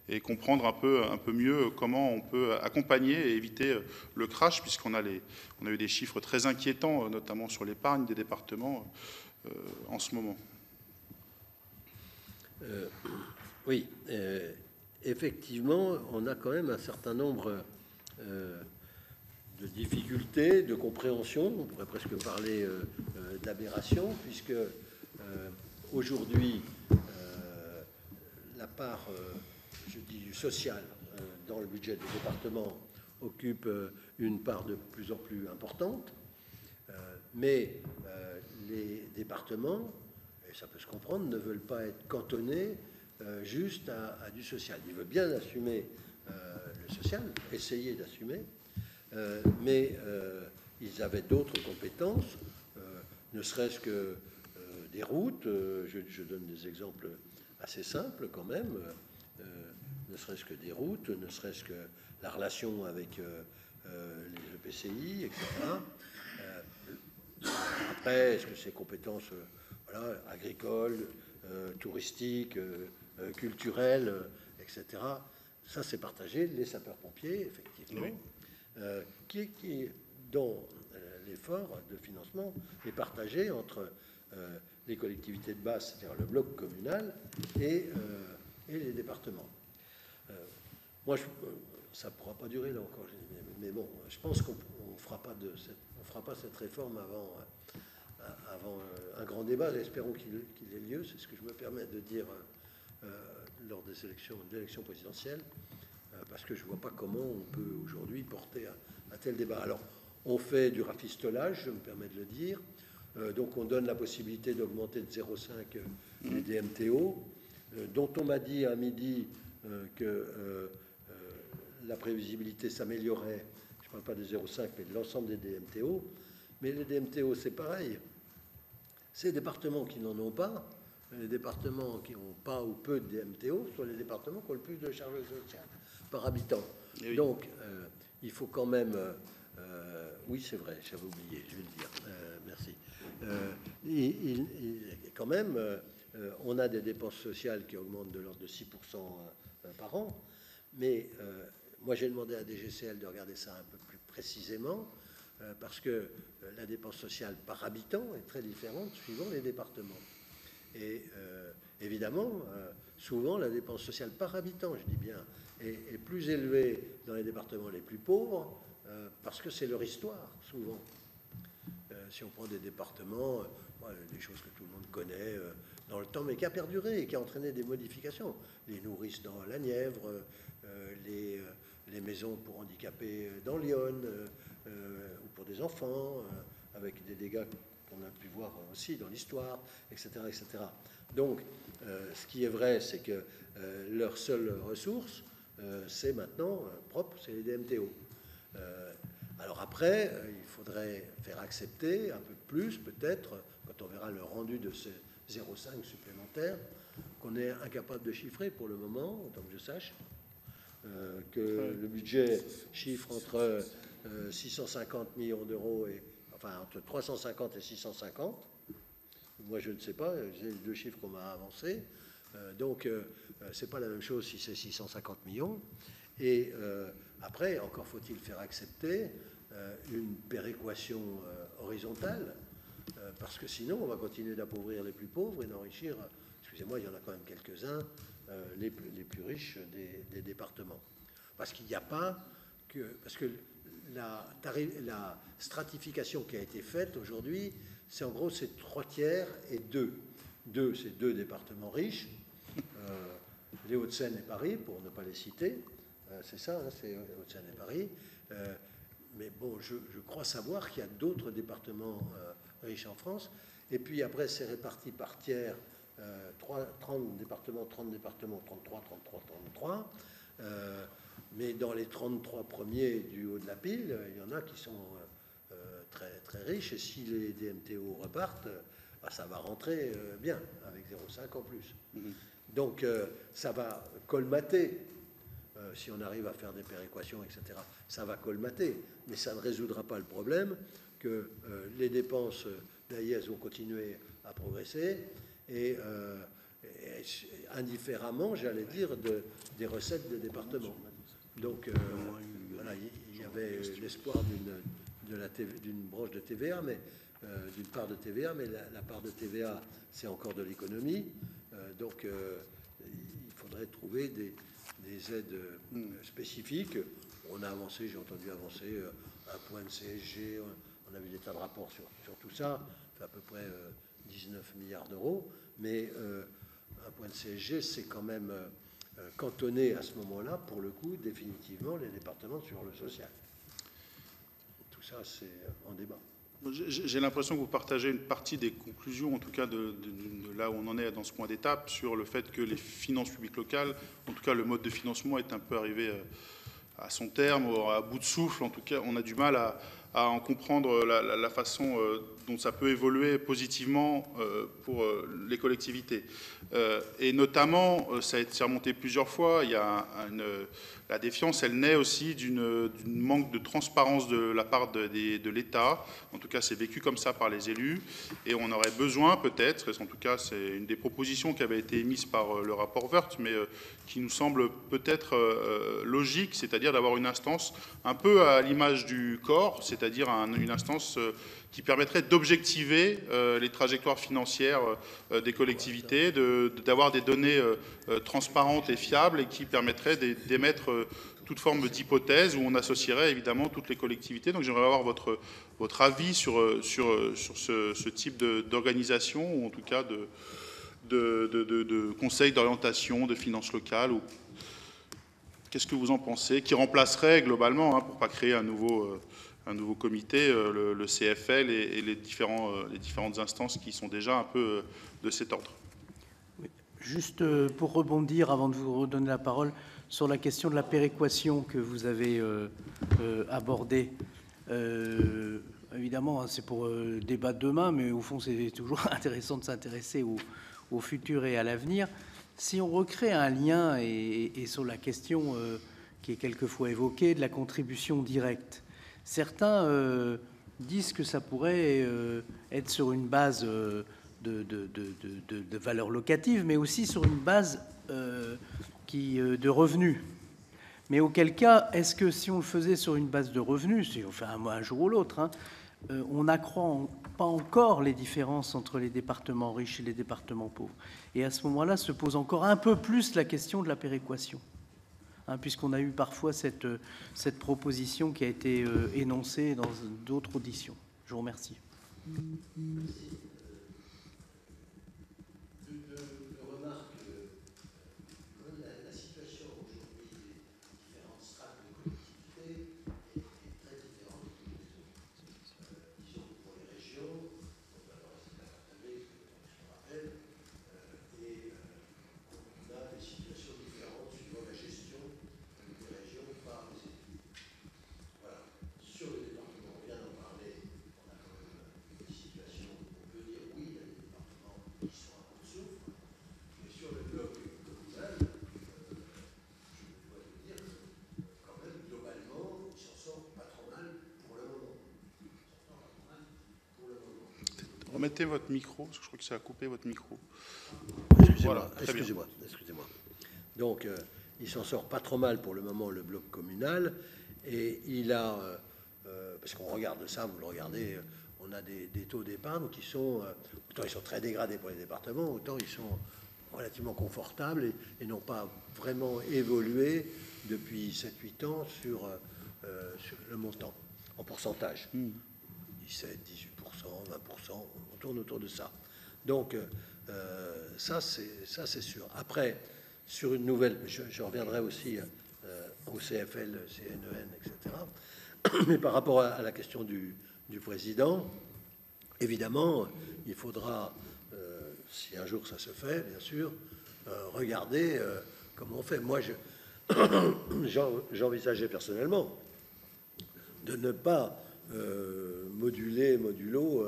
et comprendre un peu mieux comment on peut accompagner et éviter le crash, puisqu'on a eu des chiffres très inquiétants, notamment sur l'épargne des départements en ce moment. Oui, effectivement, on a quand même un certain nombre de difficultés, de compréhension, on pourrait presque parler d'aberration, puisque aujourd'hui, la part, je dis, sociale dans le budget des départements occupe une part de plus en plus importante, mais les départements, et ça peut se comprendre, ne veulent pas être cantonnés juste à du social. Ils veulent bien assumer le social, essayer d'assumer, mais ils avaient d'autres compétences, ne serait-ce que des routes. Je donne des exemples assez simples quand même, ne serait-ce que des routes, ne serait-ce que la relation avec les EPCI, etc. Après, est-ce que ces compétences voilà, agricoles, touristiques, culturelles, etc., ça c'est partagé. Les sapeurs-pompiers, effectivement, oui. Dont l'effort de financement est partagé entre les collectivités de base, c'est-à-dire le bloc communal, et les départements. Moi, ça ne pourra pas durer là encore, mais bon, je pense qu'on ne fera pas cette réforme avant un grand débat. Espérons qu'il ait lieu. C'est ce que je me permets de dire lors des élections présidentielles, parce que je ne vois pas comment on peut aujourd'hui porter un tel débat. Alors, on fait du rafistolage, je me permets de le dire. Donc, on donne la possibilité d'augmenter de 0,5 les DMTO, dont on m'a dit à midi que la prévisibilité s'améliorait. Je ne parle pas de 0,5, mais de l'ensemble des DMTO. Mais les DMTO, c'est pareil. Ces départements qui n'en ont pas, les départements qui n'ont pas ou peu de DMTO, sont les départements qui ont le plus de charges sociales par habitant. Oui. Donc, il faut quand même... oui, c'est vrai, j'avais oublié, je vais le dire. Merci. Quand même, on a des dépenses sociales qui augmentent de l'ordre de 6% par an, mais moi, j'ai demandé à DGCL de regarder ça un peu plus précisément, parce que la dépense sociale par habitant est très différente suivant les départements. Et évidemment, souvent, la dépense sociale par habitant, je dis bien, est plus élevée dans les départements les plus pauvres, parce que c'est leur histoire, souvent. Si on prend des départements, des choses que tout le monde connaît dans le temps, mais qui a perduré et qui a entraîné des modifications. Les nourrices dans la Nièvre, les maisons pour handicapés dans l'Yonne, ou pour des enfants, avec des dégâts qu'on a pu voir aussi dans l'histoire, etc., etc. Donc, ce qui est vrai, c'est que leur seule ressource, c'est maintenant propre, c'est les DMTO. Alors après, il faudrait faire accepter un peu plus, peut-être, quand on verra le rendu de ces 0,5 supplémentaires, qu'on est incapable de chiffrer pour le moment, autant que je sache, que le budget chiffre entre 650 millions d'euros, enfin entre 350 et 650. Moi, je ne sais pas, j'ai les deux chiffres qu'on m'a avancés. Donc, ce n'est pas la même chose si c'est 650 millions. Et après, encore faut-il faire accepter une péréquation horizontale, parce que sinon, on va continuer d'appauvrir les plus pauvres et d'enrichir, excusez-moi, il y en a quand même quelques-uns, les plus riches des départements. Parce qu'il n'y a pas que... Parce que la stratification qui a été faite aujourd'hui, c'est en gros, c'est 3 tiers et 2. 2, c'est 2 départements riches. les Hauts-de-Seine et Paris, pour ne pas les citer. C'est ça, hein, c'est Hauts-de-Seine et Paris. Mais bon, je crois savoir qu'il y a d'autres départements riches en France. Et puis après, c'est réparti par tiers, 30 départements, 33, 33, 33. Mais dans les 33 premiers du haut de la pile, il y en a qui sont très, très riches. Et si les DMTO repartent, ça va rentrer bien, avec 0,5 en plus. Donc, ça va colmater. Si on arrive à faire des péréquations, etc., ça va colmater. Mais ça ne résoudra pas le problème que les dépenses d'AIS vont continuer à progresser et indifféremment, j'allais dire, des recettes des départements. Donc, voilà, il y avait l'espoir d'une branche de TVA, mais d'une part de TVA, mais la part de TVA, c'est encore de l'économie. Donc, il faudrait trouver des aides spécifiques. On a avancé, j'ai entendu avancer un point de CSG, on a vu des tas de rapports sur tout ça, c'est à peu près 19 milliards d'euros, mais un point de CSG, c'est quand même cantonné à ce moment-là, pour le coup, définitivement, les départements sur le social. Tout ça, c'est en débat. J'ai l'impression que vous partagez une partie des conclusions, en tout cas de là où on en est dans ce point d'étape, sur le fait que les finances publiques locales, en tout cas le mode de financement est un peu arrivé à son terme, à bout de souffle. En tout cas, on a du mal à en comprendre la façon dont ça peut évoluer positivement pour les collectivités. Et notamment, ça a été remonté plusieurs fois, il y a la défiance, elle naît aussi d'une manque de transparence de la part de l'État. En tout cas, c'est vécu comme ça par les élus. Et on aurait besoin peut-être, en tout cas, c'est une des propositions qui avait été émise par le rapport Woerth, mais qui nous semble peut-être logique, c'est-à-dire d'avoir une instance un peu à l'image du corps, c'est-à-dire une instance qui permettrait d'objectiver les trajectoires financières des collectivités, d'avoir des données transparentes et fiables et qui permettraient d'émettre toute forme d'hypothèse où on associerait évidemment toutes les collectivités. Donc j'aimerais avoir votre avis sur ce type d'organisation ou en tout cas de conseil d'orientation de finances locales. Qu'est-ce que vous en pensez? Qui remplacerait globalement, pour ne pas créer un nouveau comité, le CFL et les différentes instances qui sont déjà un peu de cet ordre. Oui. Juste pour rebondir, avant de vous redonner la parole, sur la question de la péréquation que vous avez abordée. Évidemment, c'est pour débattre demain, mais au fond, c'est toujours intéressant de s'intéresser au futur et à l'avenir. Si on recrée un lien et sur la question qui est quelquefois évoquée de la contribution directe, certains disent que ça pourrait être sur une base de valeur locative, mais aussi sur une base de revenus. Mais auquel cas, est-ce que si on le faisait sur une base de revenus, si on fait un jour ou l'autre, on n'accroît pas encore les différences entre les départements riches et les départements pauvres. Et à ce moment-là, se pose encore un peu plus la question de la péréquation, puisqu'on a eu parfois cette proposition qui a été énoncée dans d'autres auditions. Je vous remercie. Remettez votre micro, parce que je crois que ça a coupé votre micro. Voilà, excusez-moi. Donc, il s'en sort pas trop mal pour le moment, le bloc communal, et il a, parce qu'on regarde ça, vous le regardez, on a des taux d'épargne qui sont, autant ils sont très dégradés pour les départements, autant ils sont relativement confortables et n'ont pas vraiment évolué depuis 7-8 ans sur le montant, en pourcentage. 17, 18%, 20%, on tourne autour de ça. Donc, ça c'est sûr. Après, sur une nouvelle, je reviendrai aussi au CFL, CNEN, etc. Mais par rapport à la question du président, évidemment, il faudra, si un jour ça se fait, bien sûr, regarder comment on fait. Moi, j'envisageais personnellement de ne pas modulo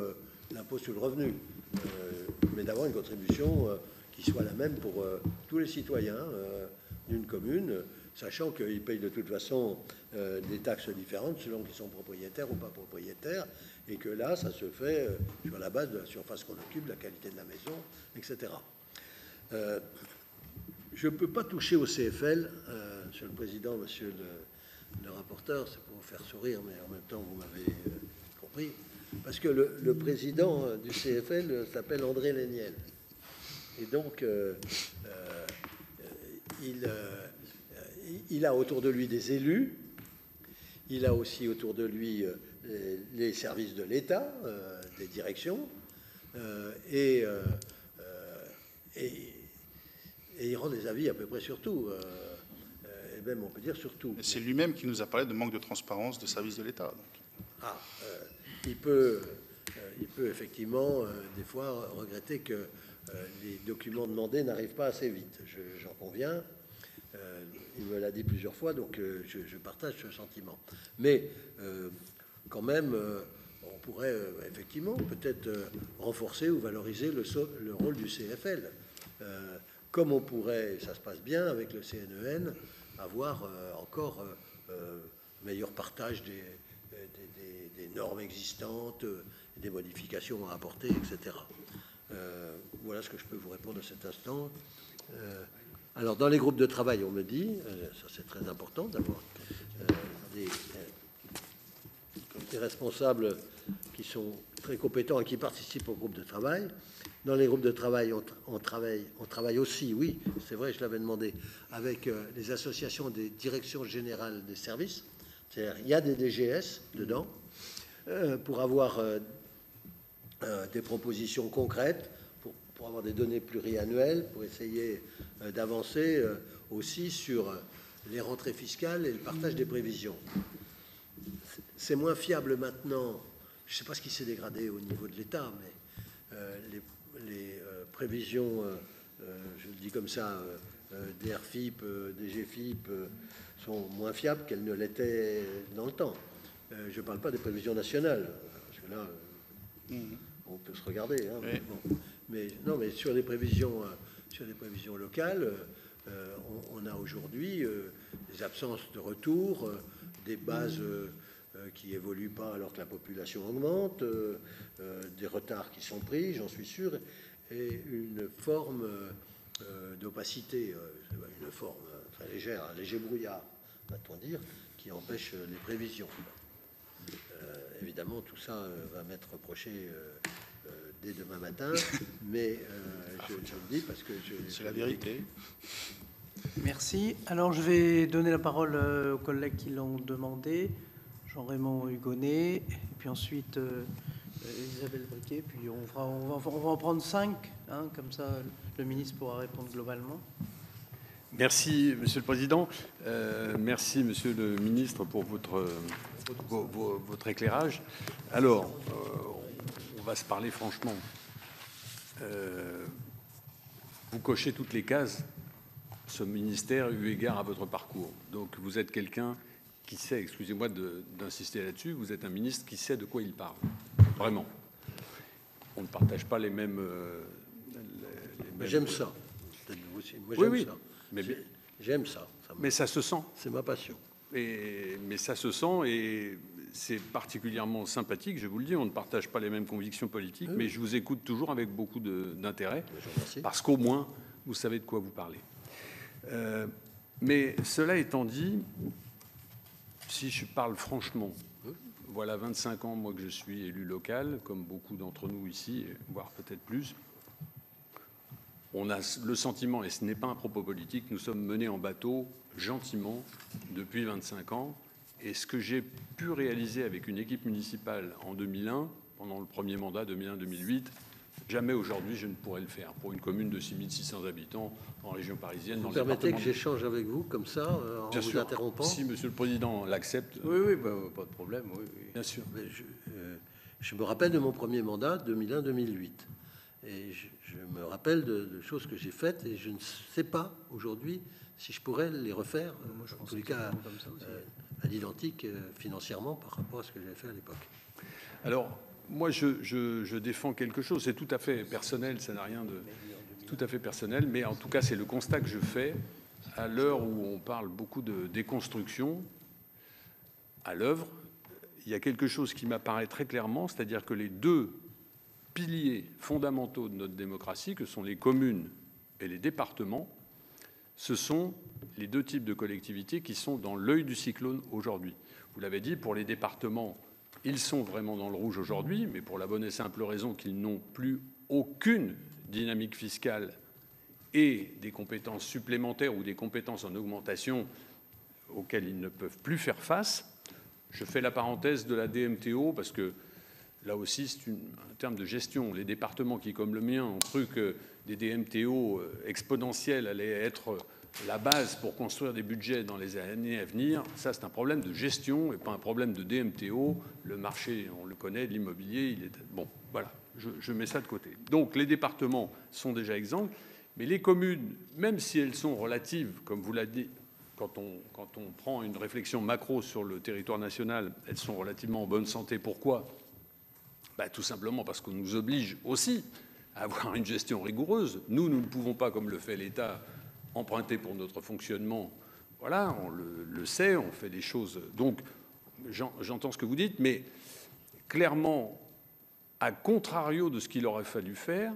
l'impôt sur le revenu, mais d'avoir une contribution qui soit la même pour tous les citoyens d'une commune, sachant qu'ils payent de toute façon des taxes différentes selon qu'ils sont propriétaires ou pas propriétaires, et que là, ça se fait sur la base de la surface qu'on occupe, de la qualité de la maison, etc. Je ne peux pas toucher au CFL, Monsieur le Président, Monsieur le rapporteur, c'est pour vous faire sourire, mais en même temps, vous m'avez compris, parce que le président du CFL s'appelle André Léniel. Et donc, il a autour de lui des élus, il a aussi autour de lui les services de l'État, des directions, et il rend des avis à peu près sur tout, et même on peut dire sur tout. C'est lui-même qui nous a parlé de manque de transparence de services de l'État. Il peut effectivement des fois regretter que les documents demandés n'arrivent pas assez vite. J'en conviens. Il me l'a dit plusieurs fois, donc je partage ce sentiment. Mais quand même, on pourrait effectivement peut-être renforcer ou valoriser le rôle du CFL. Comme on pourrait, ça se passe bien avec le CNEN, avoir encore meilleur partage des normes existantes, des modifications à apporter, etc. Voilà ce que je peux vous répondre à cet instant. Alors, dans les groupes de travail, on me dit, ça c'est très important d'avoir des responsables qui sont très compétents et qui participent au groupe de travail. Dans les groupes de travail, on travaille aussi, oui, c'est vrai, je l'avais demandé, avec les associations des directions générales des services. C'est-à-dire, il y a des DGS dedans pour avoir des propositions concrètes, pour avoir des données pluriannuelles, pour essayer d'avancer aussi sur les rentrées fiscales et le partage des prévisions. C'est moins fiable maintenant. Je ne sais pas ce qui s'est dégradé au niveau de l'État, mais les prévisions, je le dis comme ça, DRFIP, DGFIP, sont moins fiables qu'elles ne l'étaient dans le temps. Je ne parle pas des prévisions nationales, parce que là, on peut se regarder. Hein, oui. Bon. Mais non, mais sur les prévisions locales, on a aujourd'hui des absences de retour, des bases qui évoluent pas alors que la population augmente, des retards qui sont pris, j'en suis sûr, et une forme d'opacité, une forme très légère, un léger brouillard, va-t-on dire, qui empêche les prévisions. Évidemment, tout ça va m'être reproché dès demain matin, mais je le dis parce que c'est la vérité. Merci. Alors, je vais donner la parole aux collègues qui l'ont demandé. Jean-Raymond Hugonnet, et puis ensuite Isabelle Briquet, puis on va en prendre 5, hein, comme ça le ministre pourra répondre globalement. Merci, Monsieur le Président. Merci, Monsieur le Ministre, pour votre éclairage. Alors, on va se parler franchement. Vous cochez toutes les cases, ce ministère, eu égard à votre parcours. Donc, vous êtes quelqu'un qui sait, excusez-moi d'insister là-dessus, vous êtes un ministre qui sait de quoi il parle. Vraiment. On ne partage pas les mêmes... J'aime ça. Moi, oui, oui. Ça. J'aime ça. Mais ça se sent. C'est ma passion. Mais ça se sent et c'est particulièrement sympathique, je vous le dis. On ne partage pas les mêmes convictions politiques, mais je vous écoute toujours avec beaucoup d'intérêt, parce qu'au moins, vous savez de quoi vous parlez. Mais cela étant dit, si je parle franchement, voilà 25 ans, moi, que je suis élu local, comme beaucoup d'entre nous ici, voire peut-être plus. On a le sentiment, et ce n'est pas un propos politique, nous sommes menés en bateau gentiment depuis 25 ans. Et ce que j'ai pu réaliser avec une équipe municipale en 2001, pendant le premier mandat 2001-2008, Jamais aujourd'hui je ne pourrais le faire pour une commune de 6 600 habitants en région parisienne. Vous permettez que j'échange avec vous comme ça, en Bien vous sûr. interrompant? Si Monsieur le Président l'accepte. Oui, pas de problème. Oui. Bien sûr. Mais je me rappelle de mon premier mandat, 2001-2008. Et je me rappelle de choses que j'ai faites et je ne sais pas aujourd'hui si je pourrais les refaire, en tous les cas à l'identique financièrement par rapport à ce que j'avais fait à l'époque. Alors, moi, je défends quelque chose. C'est tout à fait personnel, ça n'a rien de tout à fait personnel, mais en tout cas, c'est le constat que je fais à l'heure où on parle beaucoup de déconstruction à l'œuvre. Il y a quelque chose qui m'apparaît très clairement, c'est-à-dire que les deux piliers fondamentaux de notre démocratie, que sont les communes et les départements, ce sont les deux types de collectivités qui sont dans l'œil du cyclone aujourd'hui. Vous l'avez dit, pour les départements, ils sont vraiment dans le rouge aujourd'hui, mais pour la bonne et simple raison qu'ils n'ont plus aucune dynamique fiscale et des compétences supplémentaires ou des compétences en augmentation auxquelles ils ne peuvent plus faire face. Je fais la parenthèse de la DMTO parce que là aussi, c'est un terme de gestion. Les départements qui, comme le mien, ont cru que des DMTO exponentielles allaient être la base pour construire des budgets dans les années à venir, ça, c'est un problème de gestion et pas un problème de DMTO. Le marché, on le connaît, de l'immobilier, il est... Bon, voilà, je mets ça de côté. Donc, les départements sont déjà exempts, mais les communes, même si elles sont relatives, comme vous l'avez dit, quand on prend une réflexion macro sur le territoire national, elles sont relativement en bonne santé. Pourquoi ? Tout simplement parce qu'on nous oblige aussi à avoir une gestion rigoureuse. Nous ne pouvons pas, comme le fait l'État, emprunter pour notre fonctionnement. Voilà, on le sait, on fait des choses. Donc, j'entends ce que vous dites, mais clairement, à contrario de ce qu'il aurait fallu faire,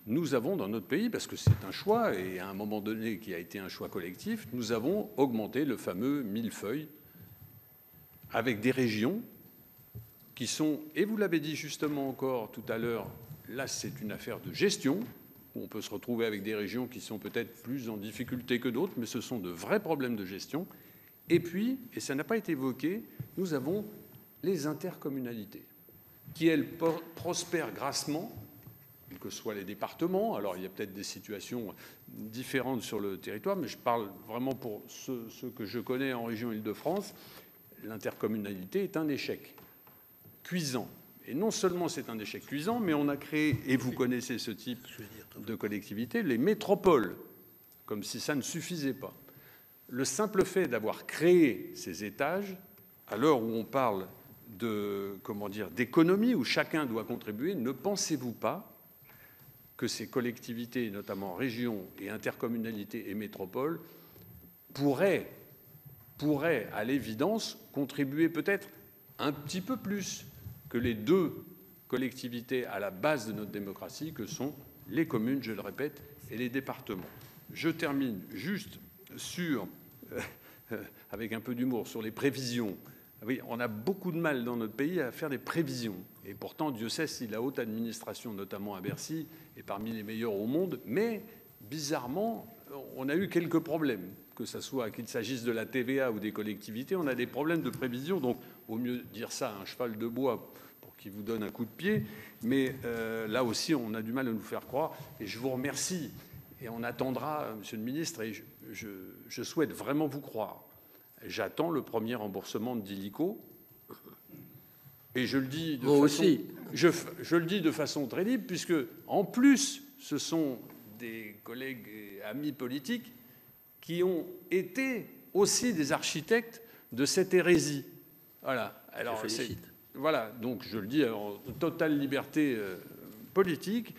nous avons dans notre pays, parce que c'est un choix, et à un moment donné qui a été un choix collectif, nous avons augmenté le fameux millefeuille avec des régions qui sont, et vous l'avez dit justement encore tout à l'heure, là c'est une affaire de gestion, où on peut se retrouver avec des régions qui sont peut-être plus en difficulté que d'autres, mais ce sont de vrais problèmes de gestion. Et puis, et ça n'a pas été évoqué, nous avons les intercommunalités, qui elles prospèrent grassement, que ce soit les départements. Alors il y a peut-être des situations différentes sur le territoire, mais je parle vraiment pour ceux que je connais en région Île-de-France. L'intercommunalité est un échec cuisant. Et non seulement c'est un échec cuisant, mais on a créé, et vous connaissez ce type de collectivité, les métropoles, comme si ça ne suffisait pas. Le simple fait d'avoir créé ces étages, à l'heure où on parle de, d'économie, où chacun doit contribuer, ne pensez-vous pas que ces collectivités, notamment régions et intercommunalités et métropoles, pourraient à l'évidence contribuer peut-être un petit peu plus que les deux collectivités à la base de notre démocratie, que sont les communes, je le répète, et les départements. Je termine juste sur, avec un peu d'humour, sur les prévisions. Oui, on a beaucoup de mal dans notre pays à faire des prévisions. Et pourtant, Dieu sait si la haute administration, notamment à Bercy, est parmi les meilleures au monde. Mais, bizarrement, on a eu quelques problèmes. Que ce soit qu'il s'agisse de la TVA ou des collectivités, on a des problèmes de prévision. Donc, au mieux dire ça à un cheval de bois pour qu'il vous donne un coup de pied. Mais là aussi, on a du mal à nous faire croire. Et je vous remercie. Et on attendra, Monsieur le Ministre, et je souhaite vraiment vous croire. J'attends le premier remboursement de d'Illico. Et je le dis de façon, je le dis de façon très libre, puisque, en plus, ce sont des collègues et amis politiques qui ont été aussi des architectes de cette hérésie. Voilà. Alors, voilà. Donc, je le dis en totale liberté politique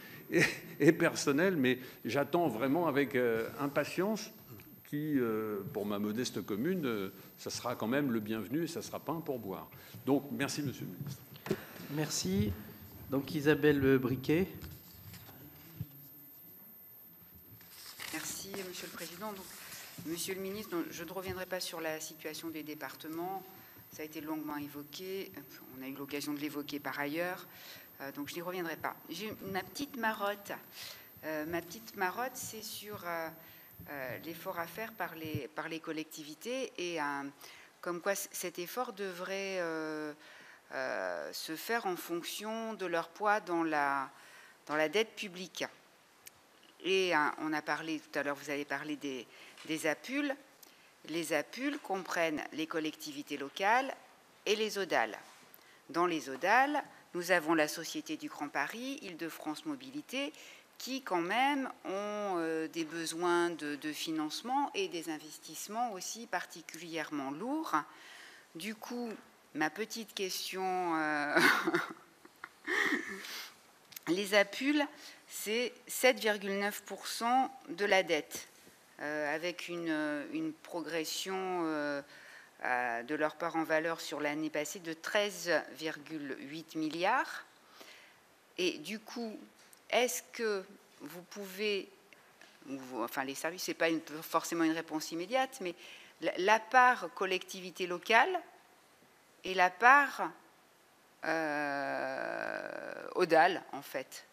et personnelle, mais j'attends vraiment avec impatience qui, pour ma modeste commune, ça sera quand même le bienvenu et ça ne sera pas un pourboire. Donc, merci, Monsieur le Ministre. Merci. Donc, Isabelle Briquet. Merci, Monsieur le Président. Donc, Monsieur le Ministre, je ne reviendrai pas sur la situation des départements. Ça a été longuement évoqué. On a eu l'occasion de l'évoquer par ailleurs. Donc, je n'y reviendrai pas. J'ai ma petite marotte. Ma petite marotte, c'est sur l'effort à faire par les collectivités et comme quoi cet effort devrait se faire en fonction de leur poids dans dans la dette publique. Et on a parlé, tout à l'heure vous avez parlé des APUL. Les APUL comprennent les collectivités locales et les ODAL. Dans les ODAL, nous avons la Société du Grand Paris, Île-de-France Mobilité, qui quand même ont des besoins de financement et des investissements aussi particulièrement lourds. Du coup, ma petite question, les APUL, c'est 7,9% de la dette, avec une progression de leur part en valeur sur l'année passée de 13,8 milliards. Et du coup, est-ce que vous pouvez, enfin les services, ce n'est pas forcément une réponse immédiate, mais la part collectivité locale et la part ODAL, en fait.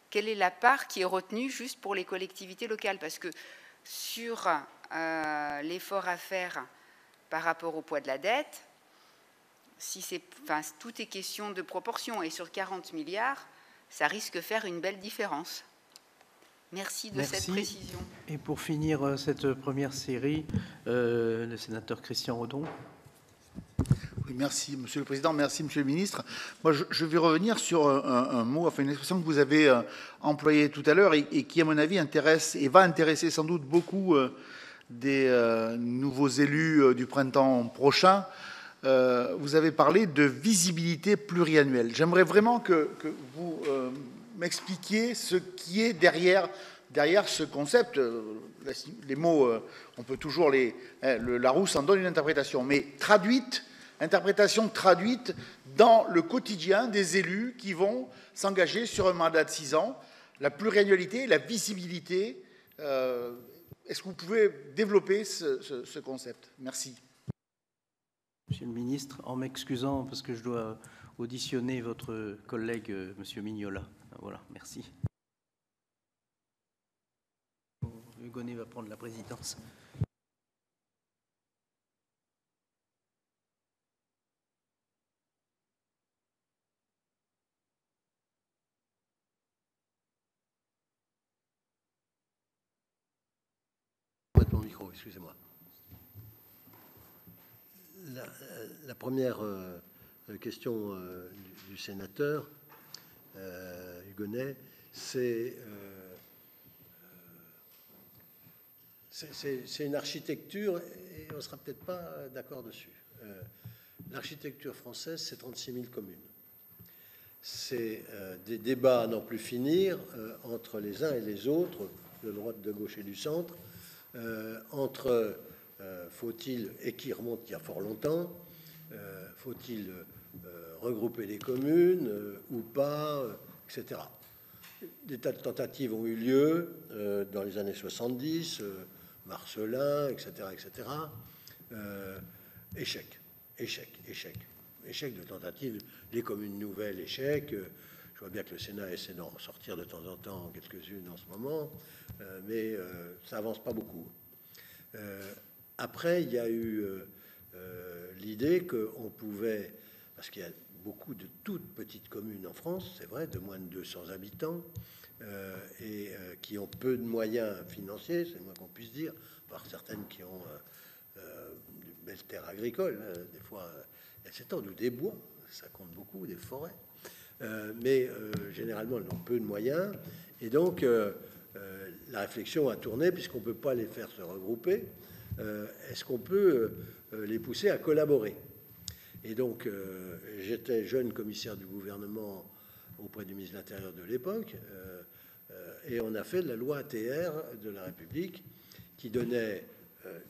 Quelle est la part qui est retenue juste pour les collectivités locales? Parce que sur l'effort à faire par rapport au poids de la dette, tout est question de proportion. Et sur 40 milliards, ça risque de faire une belle différence. Merci de cette précision. Et pour finir cette première série, le sénateur Christian Rodon. Oui, merci, Monsieur le Président. Merci, Monsieur le Ministre. Moi, je vais revenir sur un mot, enfin une expression que vous avez employée tout à l'heure et qui, à mon avis, intéresse et va intéresser sans doute beaucoup des nouveaux élus du printemps prochain. Vous avez parlé de visibilité pluriannuelle. J'aimerais vraiment que vous m'expliquiez ce qui est derrière ce concept. Les mots, on peut toujours la roue s'en donne une interprétation, mais interprétation traduite dans le quotidien des élus qui vont s'engager sur un mandat de 6 ans, la pluriannualité, la visibilité. Est-ce que vous pouvez développer ce concept? Merci. Monsieur le ministre, en m'excusant parce que je dois auditionner votre collègue, Monsieur Mignola. Voilà, merci. Hugonet va prendre la présidence. Mon micro, excusez-moi. La première question du sénateur Hugonet, c'est une architecture, et on ne sera peut-être pas d'accord dessus. L'architecture française, c'est 36 000 communes. C'est des débats à n'en plus finir entre les uns et les autres, de droite, de gauche et du centre, entre faut-il, et qui remonte il y a fort longtemps, faut-il regrouper les communes ou pas, etc. Des tas de tentatives ont eu lieu dans les années 70, Marcellin, etc., etc. Échec de tentatives, les communes nouvelles, échec. Je vois bien que le Sénat essaie d'en sortir de temps en temps quelques-unes en ce moment, mais ça avance pas beaucoup. Après, il y a eu l'idée qu'on pouvait, parce qu'il y a beaucoup de toutes petites communes en France, c'est vrai, de moins de 200 habitants, et qui ont peu de moyens financiers, c'est le moins qu'on puisse dire, par certaines qui ont de belles terres agricoles, des fois, etc., ou des bois, ça compte beaucoup, des forêts, mais généralement, elles ont peu de moyens, et donc la réflexion a tourné, puisqu'on ne peut pas les faire se regrouper, est-ce qu'on peut les pousser à collaborer? Et donc, j'étais jeune commissaire du gouvernement auprès du ministre de l'Intérieur de l'époque, et on a fait la loi ATR de la République qui donnait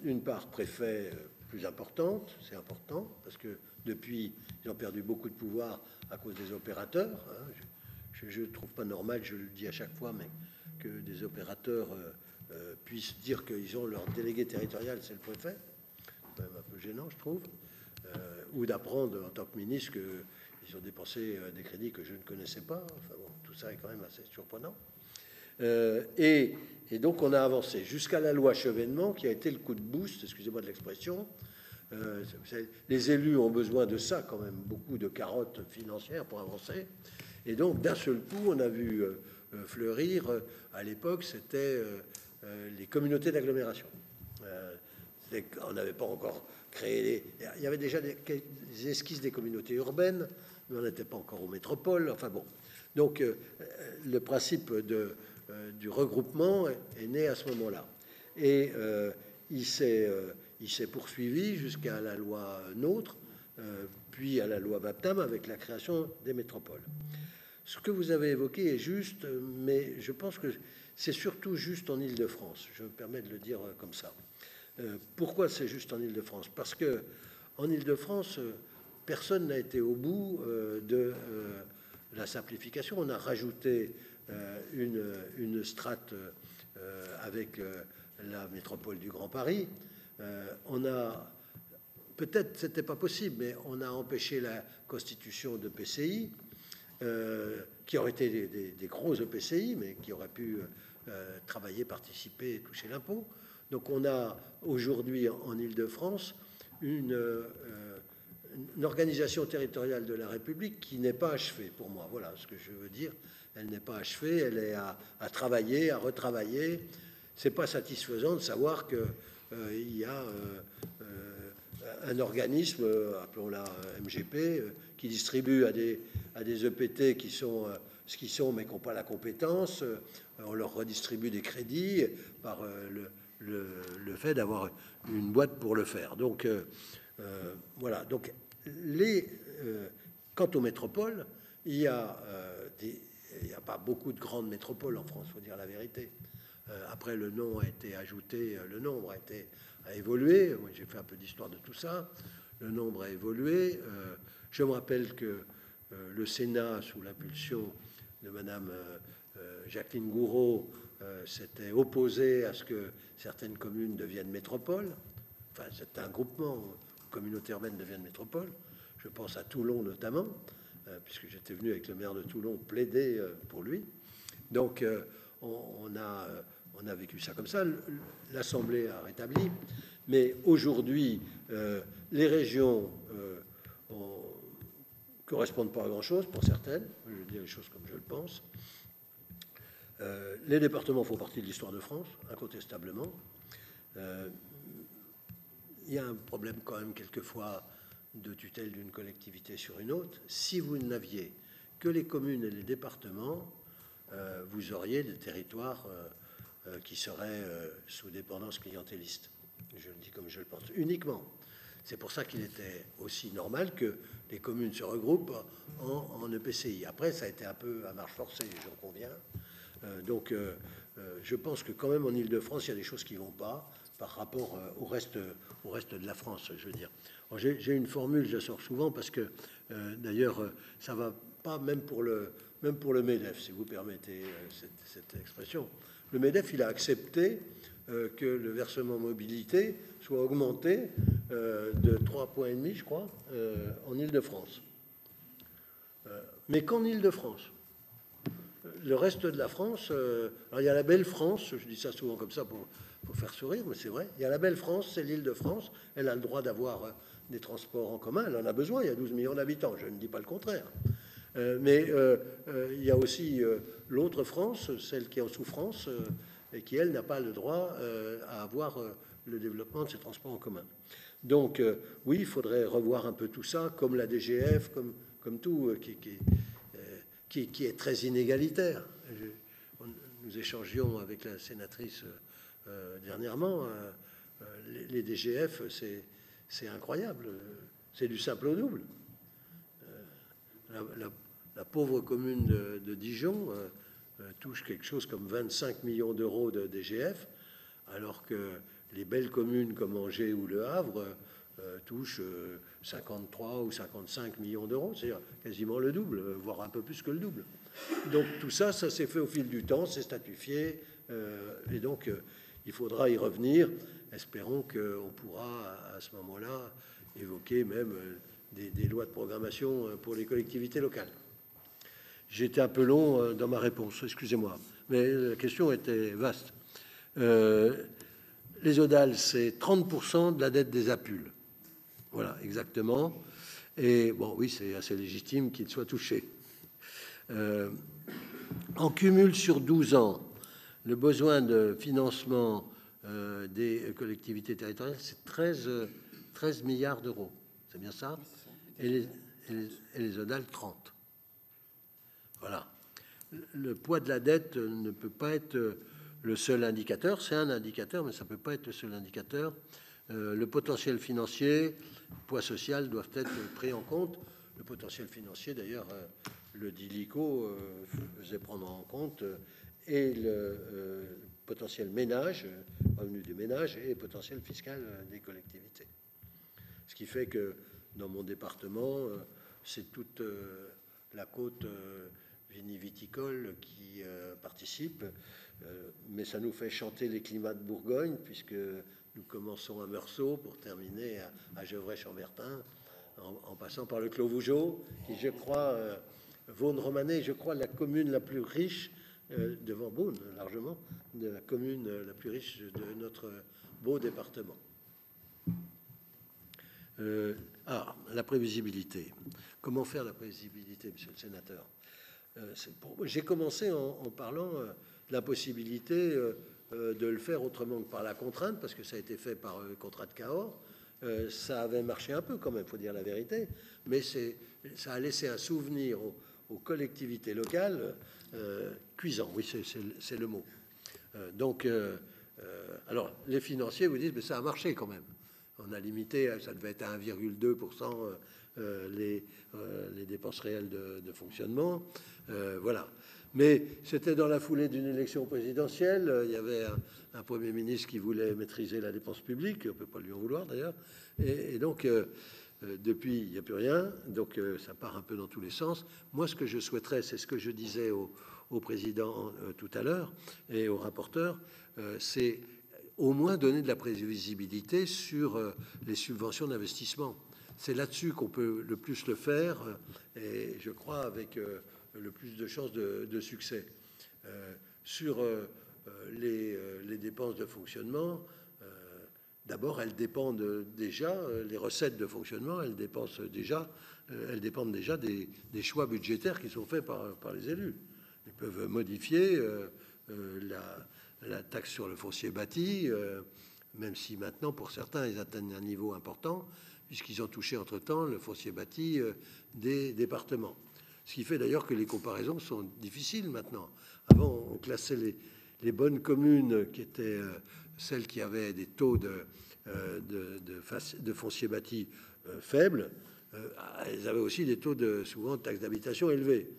une part préfet plus importante. C'est important, parce que depuis, ils ont perdu beaucoup de pouvoir à cause des opérateurs. Je ne trouve pas normal, je le dis à chaque fois, mais que des opérateurs puissent dire qu'ils ont leur délégué territorial, c'est le préfet. C'est un peu gênant, je trouve. Ou d'apprendre en tant que ministre qu'ils ont dépensé des crédits que je ne connaissais pas. Enfin bon, tout ça est quand même assez surprenant. Et donc on a avancé jusqu'à la loi Chevènement, qui a été le coup de boost, excusez-moi de l'expression. Les élus ont besoin de ça quand même, beaucoup de carottes financières pour avancer. Et donc d'un seul coup, on a vu fleurir. À l'époque, c'était les communautés d'agglomération. On n'avait pas encore créé... Il y avait déjà des esquisses des communautés urbaines, mais on n'était pas encore aux métropoles. Enfin bon. Donc, le principe du regroupement est né à ce moment-là. Et il s'est poursuivi jusqu'à la loi NOTRe, puis à la loi Vaptam avec la création des métropoles. Ce que vous avez évoqué est juste, mais je pense que c'est surtout juste en Île-de-France. Je me permets de le dire comme ça. Pourquoi c'est juste en Île-de-France? Parce que en Île-de-France, personne n'a été au bout de la simplification. On a rajouté une strate avec la métropole du Grand Paris. On a, peut-être c'était pas possible, mais on a empêché la constitution de PCI, qui auraient été des gros EPCI, mais qui auraient pu travailler, participer et toucher l'impôt. Donc on a aujourd'hui en Île-de-France une organisation territoriale de la République qui n'est pas achevée pour moi. Voilà ce que je veux dire. Elle n'est pas achevée, elle est à travailler, à retravailler. C'est pas satisfaisant de savoir qu'il y a un organisme, appelons-la MGP, qui distribue à des EPT qui sont ce qu'ils sont, mais qui n'ont pas la compétence. On leur redistribue des crédits par le fait d'avoir une boîte pour le faire. Donc, voilà. Donc, quant aux métropoles, il n'y a pas beaucoup de grandes métropoles en France, il faut dire la vérité. Après, le nom a été ajouté, le nombre a évolué. Moi, j'ai fait un peu d'histoire de tout ça. Le nombre a évolué. Je me rappelle que le Sénat, sous l'impulsion de Madame Jacqueline Gouraud, s'était opposé à ce que certaines communes deviennent métropoles. Enfin, c'est un groupement, communauté urbaine devienne métropole. Je pense à Toulon notamment, puisque j'étais venu avec le maire de Toulon plaider pour lui. Donc, on a vécu ça comme ça. L'Assemblée a rétabli. Mais aujourd'hui, les régions correspondent pas à grand-chose pour certaines. Je vais dire les choses comme je le pense. Les départements font partie de l'histoire de France, incontestablement. Il y a un problème quand même quelquefois de tutelle d'une collectivité sur une autre. Si vous n'aviez que les communes et les départements, vous auriez des territoires qui seraient sous dépendance clientéliste. Je le dis comme je le pense, uniquement. C'est pour ça qu'il était aussi normal que les communes se regroupent en EPCI. Après, ça a été un peu à marche forcée, j'en conviens. Donc, je pense que quand même en Île-de-France, il y a des choses qui ne vont pas par rapport au reste de la France, je veux dire. J'ai une formule, je la sors souvent, parce que, d'ailleurs, ça ne va pas même pour le MEDEF, si vous permettez cette expression. Le MEDEF, il a accepté que le versement mobilité soit augmenté de 3,5 points, je crois, en Île-de-France. Mais qu'en Île-de-France. Le reste de la France, alors il y a la belle France, je dis ça souvent comme ça pour faire sourire, mais c'est vrai, il y a la belle France, c'est l'Île-de-France, elle a le droit d'avoir des transports en commun, elle en a besoin, il y a 12 millions d'habitants, je ne dis pas le contraire. Mais il y a aussi l'autre France, celle qui est en souffrance, et qui, elle, n'a pas le droit à avoir le développement de ces transports en commun. Donc, oui, il faudrait revoir un peu tout ça, comme la DGF, comme tout, qui est très inégalitaire. Nous échangions avec la sénatrice dernièrement. Les DGF, c'est incroyable. C'est du simple au double. La pauvre commune de Dijon touche quelque chose comme 25 millions d'euros de DGF, alors que les belles communes comme Angers ou Le Havre touchent 53 ou 55 millions d'euros, c'est-à-dire quasiment le double, voire un peu plus que le double. Donc tout ça, ça s'est fait au fil du temps, c'est statifié, et donc il faudra y revenir. Espérons qu'on pourra à ce moment-là évoquer même des lois de programmation pour les collectivités locales. J'étais un peu long dans ma réponse, excusez-moi, mais la question était vaste. Les ODAL, c'est 30% de la dette des APUL. Voilà, exactement. Et bon, oui, c'est assez légitime qu'ils soient touchés. En cumul sur 12 ans, le besoin de financement des collectivités territoriales, c'est 13 milliards d'euros. C'est bien ça? Et les zonales, 30. Voilà. Le poids de la dette ne peut pas être le seul indicateur. C'est un indicateur, mais ça ne peut pas être le seul indicateur. Le potentiel financier, le poids social doivent être pris en compte. Le potentiel financier, d'ailleurs, le DILICO faisait prendre en compte et le potentiel ménage, revenu des ménages, et le potentiel fiscal des collectivités. Ce qui fait que dans mon département, c'est toute la côte viniviticole qui participe, mais ça nous fait chanter les climats de Bourgogne, puisque nous commençons à Meursault pour terminer à Gevrey-Chambertin, en passant par le Clos Vougeot, qui, je crois, Vaune-Romanée, je crois, la commune la plus riche, devant Beaune, largement, de la commune la plus riche de notre beau département. La prévisibilité. Comment faire la prévisibilité, monsieur le sénateur? J'ai commencé en parlant de la possibilité de le faire autrement que par la contrainte, parce que ça a été fait par le contrat de Cahors. Ça avait marché un peu quand même, il faut dire la vérité, mais ça a laissé un souvenir aux collectivités locales cuisant, oui, c'est le mot. Alors, les financiers vous disent, mais ça a marché quand même. On a limité, ça devait être à 1,2% les dépenses réelles de fonctionnement. Voilà. Mais c'était dans la foulée d'une élection présidentielle. Il y avait un Premier ministre qui voulait maîtriser la dépense publique. On ne peut pas lui en vouloir, d'ailleurs. Et donc, depuis, il n'y a plus rien. Donc, ça part un peu dans tous les sens. Moi, ce que je souhaiterais, c'est ce que je disais au président tout à l'heure et au rapporteur, c'est au moins donner de la prévisibilité sur les subventions d'investissement. C'est là-dessus qu'on peut le plus le faire, et je crois avec le plus de chances de succès. Sur les dépenses de fonctionnement, d'abord, elles dépendent déjà, les recettes de fonctionnement, elles dépendent déjà des choix budgétaires qui sont faits par les élus. Ils peuvent modifier la taxe sur le foncier bâti, même si maintenant, pour certains, ils atteignent un niveau important, puisqu'ils ont touché entre-temps le foncier bâti des départements. Ce qui fait d'ailleurs que les comparaisons sont difficiles maintenant. Avant, on classait les bonnes communes qui étaient celles qui avaient des taux de foncier bâti faibles. Elles avaient aussi des taux souvent de taxes d'habitation élevés,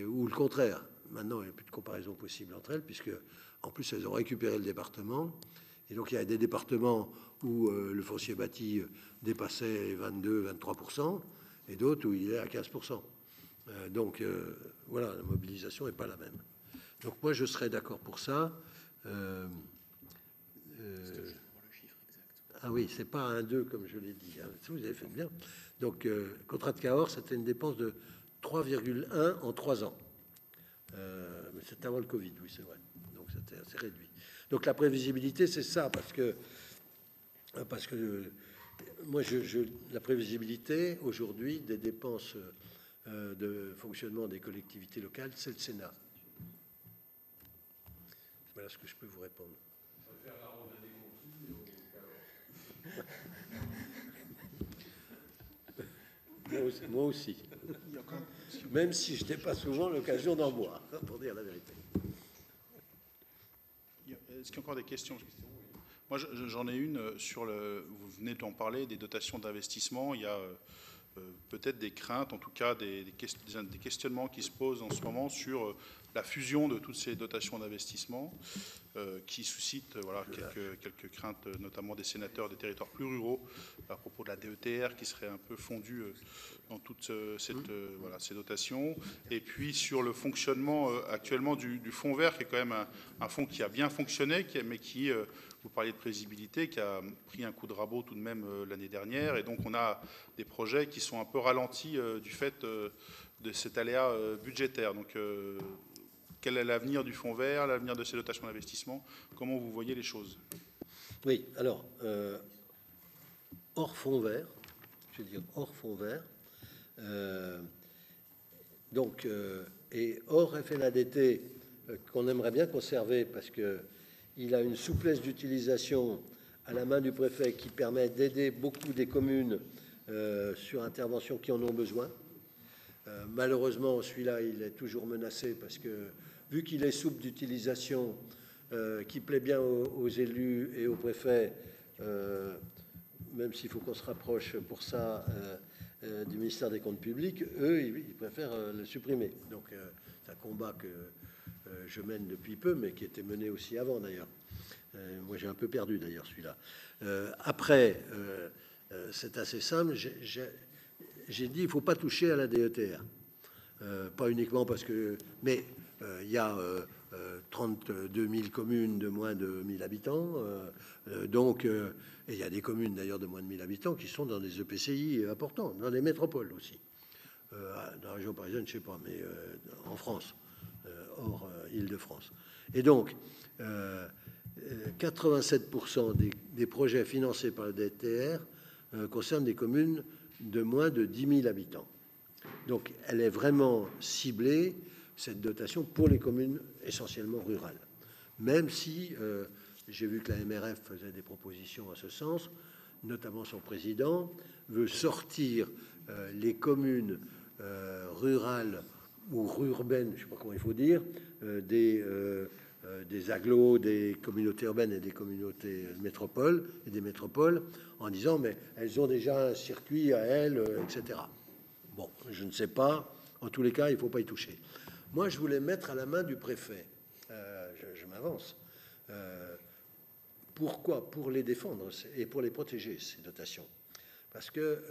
ou le contraire. Maintenant, il n'y a plus de comparaison possible entre elles, puisque en plus, elles ont récupéré le département. Et donc, il y a des départements où le foncier bâti dépassait 22-23%, et d'autres où il est à 15%. Voilà, la mobilisation n'est pas la même. Donc, moi, je serais d'accord pour ça. Ah oui, c'est pas un 2, comme je l'ai dit. Hein. Vous avez fait bien. Donc, contrat de Cahors, c'était une dépense de 3,1 en 3 ans. Mais c'était avant le Covid, oui, c'est vrai. Donc, c'était assez réduit. Donc, la prévisibilité, c'est ça, parce que moi, la prévisibilité, aujourd'hui, des dépenses de fonctionnement des collectivités locales, c'est le Sénat. Voilà ce que je peux vous répondre. Moi aussi. Même si je n'ai pas souvent l'occasion d'en boire, pour dire la vérité. Est-ce qu'il y a encore des questions? Moi, j'en ai une sur vous venez d'en parler, des dotations d'investissement. Il y a peut-être des craintes, en tout cas des questionnements qui se posent en ce moment sur la fusion de toutes ces dotations d'investissement qui suscitent quelques craintes, notamment des sénateurs des territoires plus ruraux, à propos de la DETR qui serait un peu fondue dans toutes ces dotations. Et puis sur le fonctionnement actuellement du fonds vert, qui est quand même un fonds qui a bien fonctionné, mais qui, vous parliez de prévisibilité, qui a pris un coup de rabot tout de même l'année dernière. Et donc on a des projets qui sont un peu ralentis du fait de cet aléa budgétaire. Donc quel est l'avenir du fonds vert, l'avenir de ces dotations d'investissement? Comment vous voyez les choses? Oui, alors, hors fonds vert, je veux dire hors fonds vert, Donc, et hors FNADT, qu'on aimerait bien conserver parce qu'il a une souplesse d'utilisation à la main du préfet qui permet d'aider beaucoup des communes sur intervention qui en ont besoin. Malheureusement, celui-là, il est toujours menacé parce que, vu qu'il est souple d'utilisation, qui plaît bien aux élus et aux préfets, même s'il faut qu'on se rapproche pour ça du ministère des Comptes publics, eux, ils préfèrent le supprimer. Donc, c'est un combat que je mène depuis peu, mais qui était mené aussi avant, d'ailleurs. Moi, j'ai un peu perdu, d'ailleurs, celui-là. Après, c'est assez simple. J'ai dit, il ne faut pas toucher à la DETR. Pas uniquement parce que... Mais il y a 32 000 communes de moins de 1 000 habitants. Donc, et il y a des communes, d'ailleurs, de moins de 1 000 habitants qui sont dans des EPCI importants, dans des métropoles aussi. Dans la région parisienne, je ne sais pas, mais en France, hors Île-de-France. Et donc, 87% des projets financés par la DETR concernent des communes de moins de 10 000 habitants. Donc, elle est vraiment ciblée, cette dotation, pour les communes essentiellement rurales. Même si j'ai vu que la MRF faisait des propositions en ce sens, notamment son président veut sortir les communes rurales ou urbaines, je ne sais pas comment il faut dire, des agglos, des communautés urbaines et des communautés métropoles et des métropoles, en disant mais elles ont déjà un circuit à elles, etc. Bon, je ne sais pas. En tous les cas, il ne faut pas y toucher. Moi, je voulais mettre à la main du préfet. Je m'avance. Pourquoi? Pour les défendre et pour les protéger, ces dotations. Parce que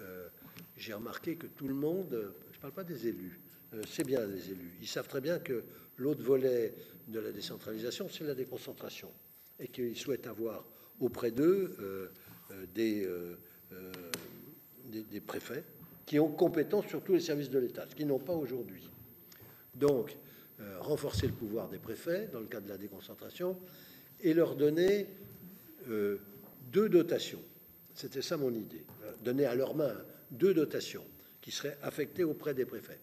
j'ai remarqué que tout le monde, je ne parle pas des élus, c'est bien les élus, ils savent très bien que l'autre volet de la décentralisation, c'est la déconcentration. Et qu'ils souhaitent avoir auprès d'eux des préfets qui ont compétence sur tous les services de l'État, ce qu'ils n'ont pas aujourd'hui. Donc, renforcer le pouvoir des préfets dans le cadre de la déconcentration et leur donner 2 dotations. C'était ça mon idée. Donner à leurs mains 2 dotations qui seraient affectées auprès des préfets.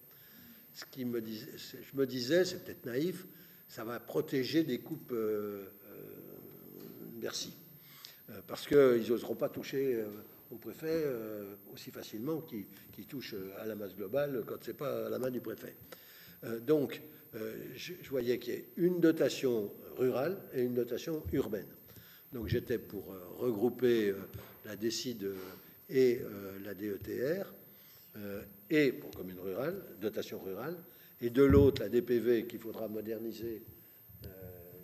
Ce qui me disait, je me disais, c'est peut-être naïf, ça va protéger des coupes Bercy. Parce qu'ils n'oseront pas toucher au préfet aussi facilement qu'ils touchent à la masse globale quand ce n'est pas à la main du préfet. Donc, je voyais qu'il y ait une dotation rurale et une dotation urbaine. Donc, j'étais pour regrouper la DSID et la DETR, et pour commune rurale, dotation rurale, et de l'autre, la DPV qu'il faudra moderniser.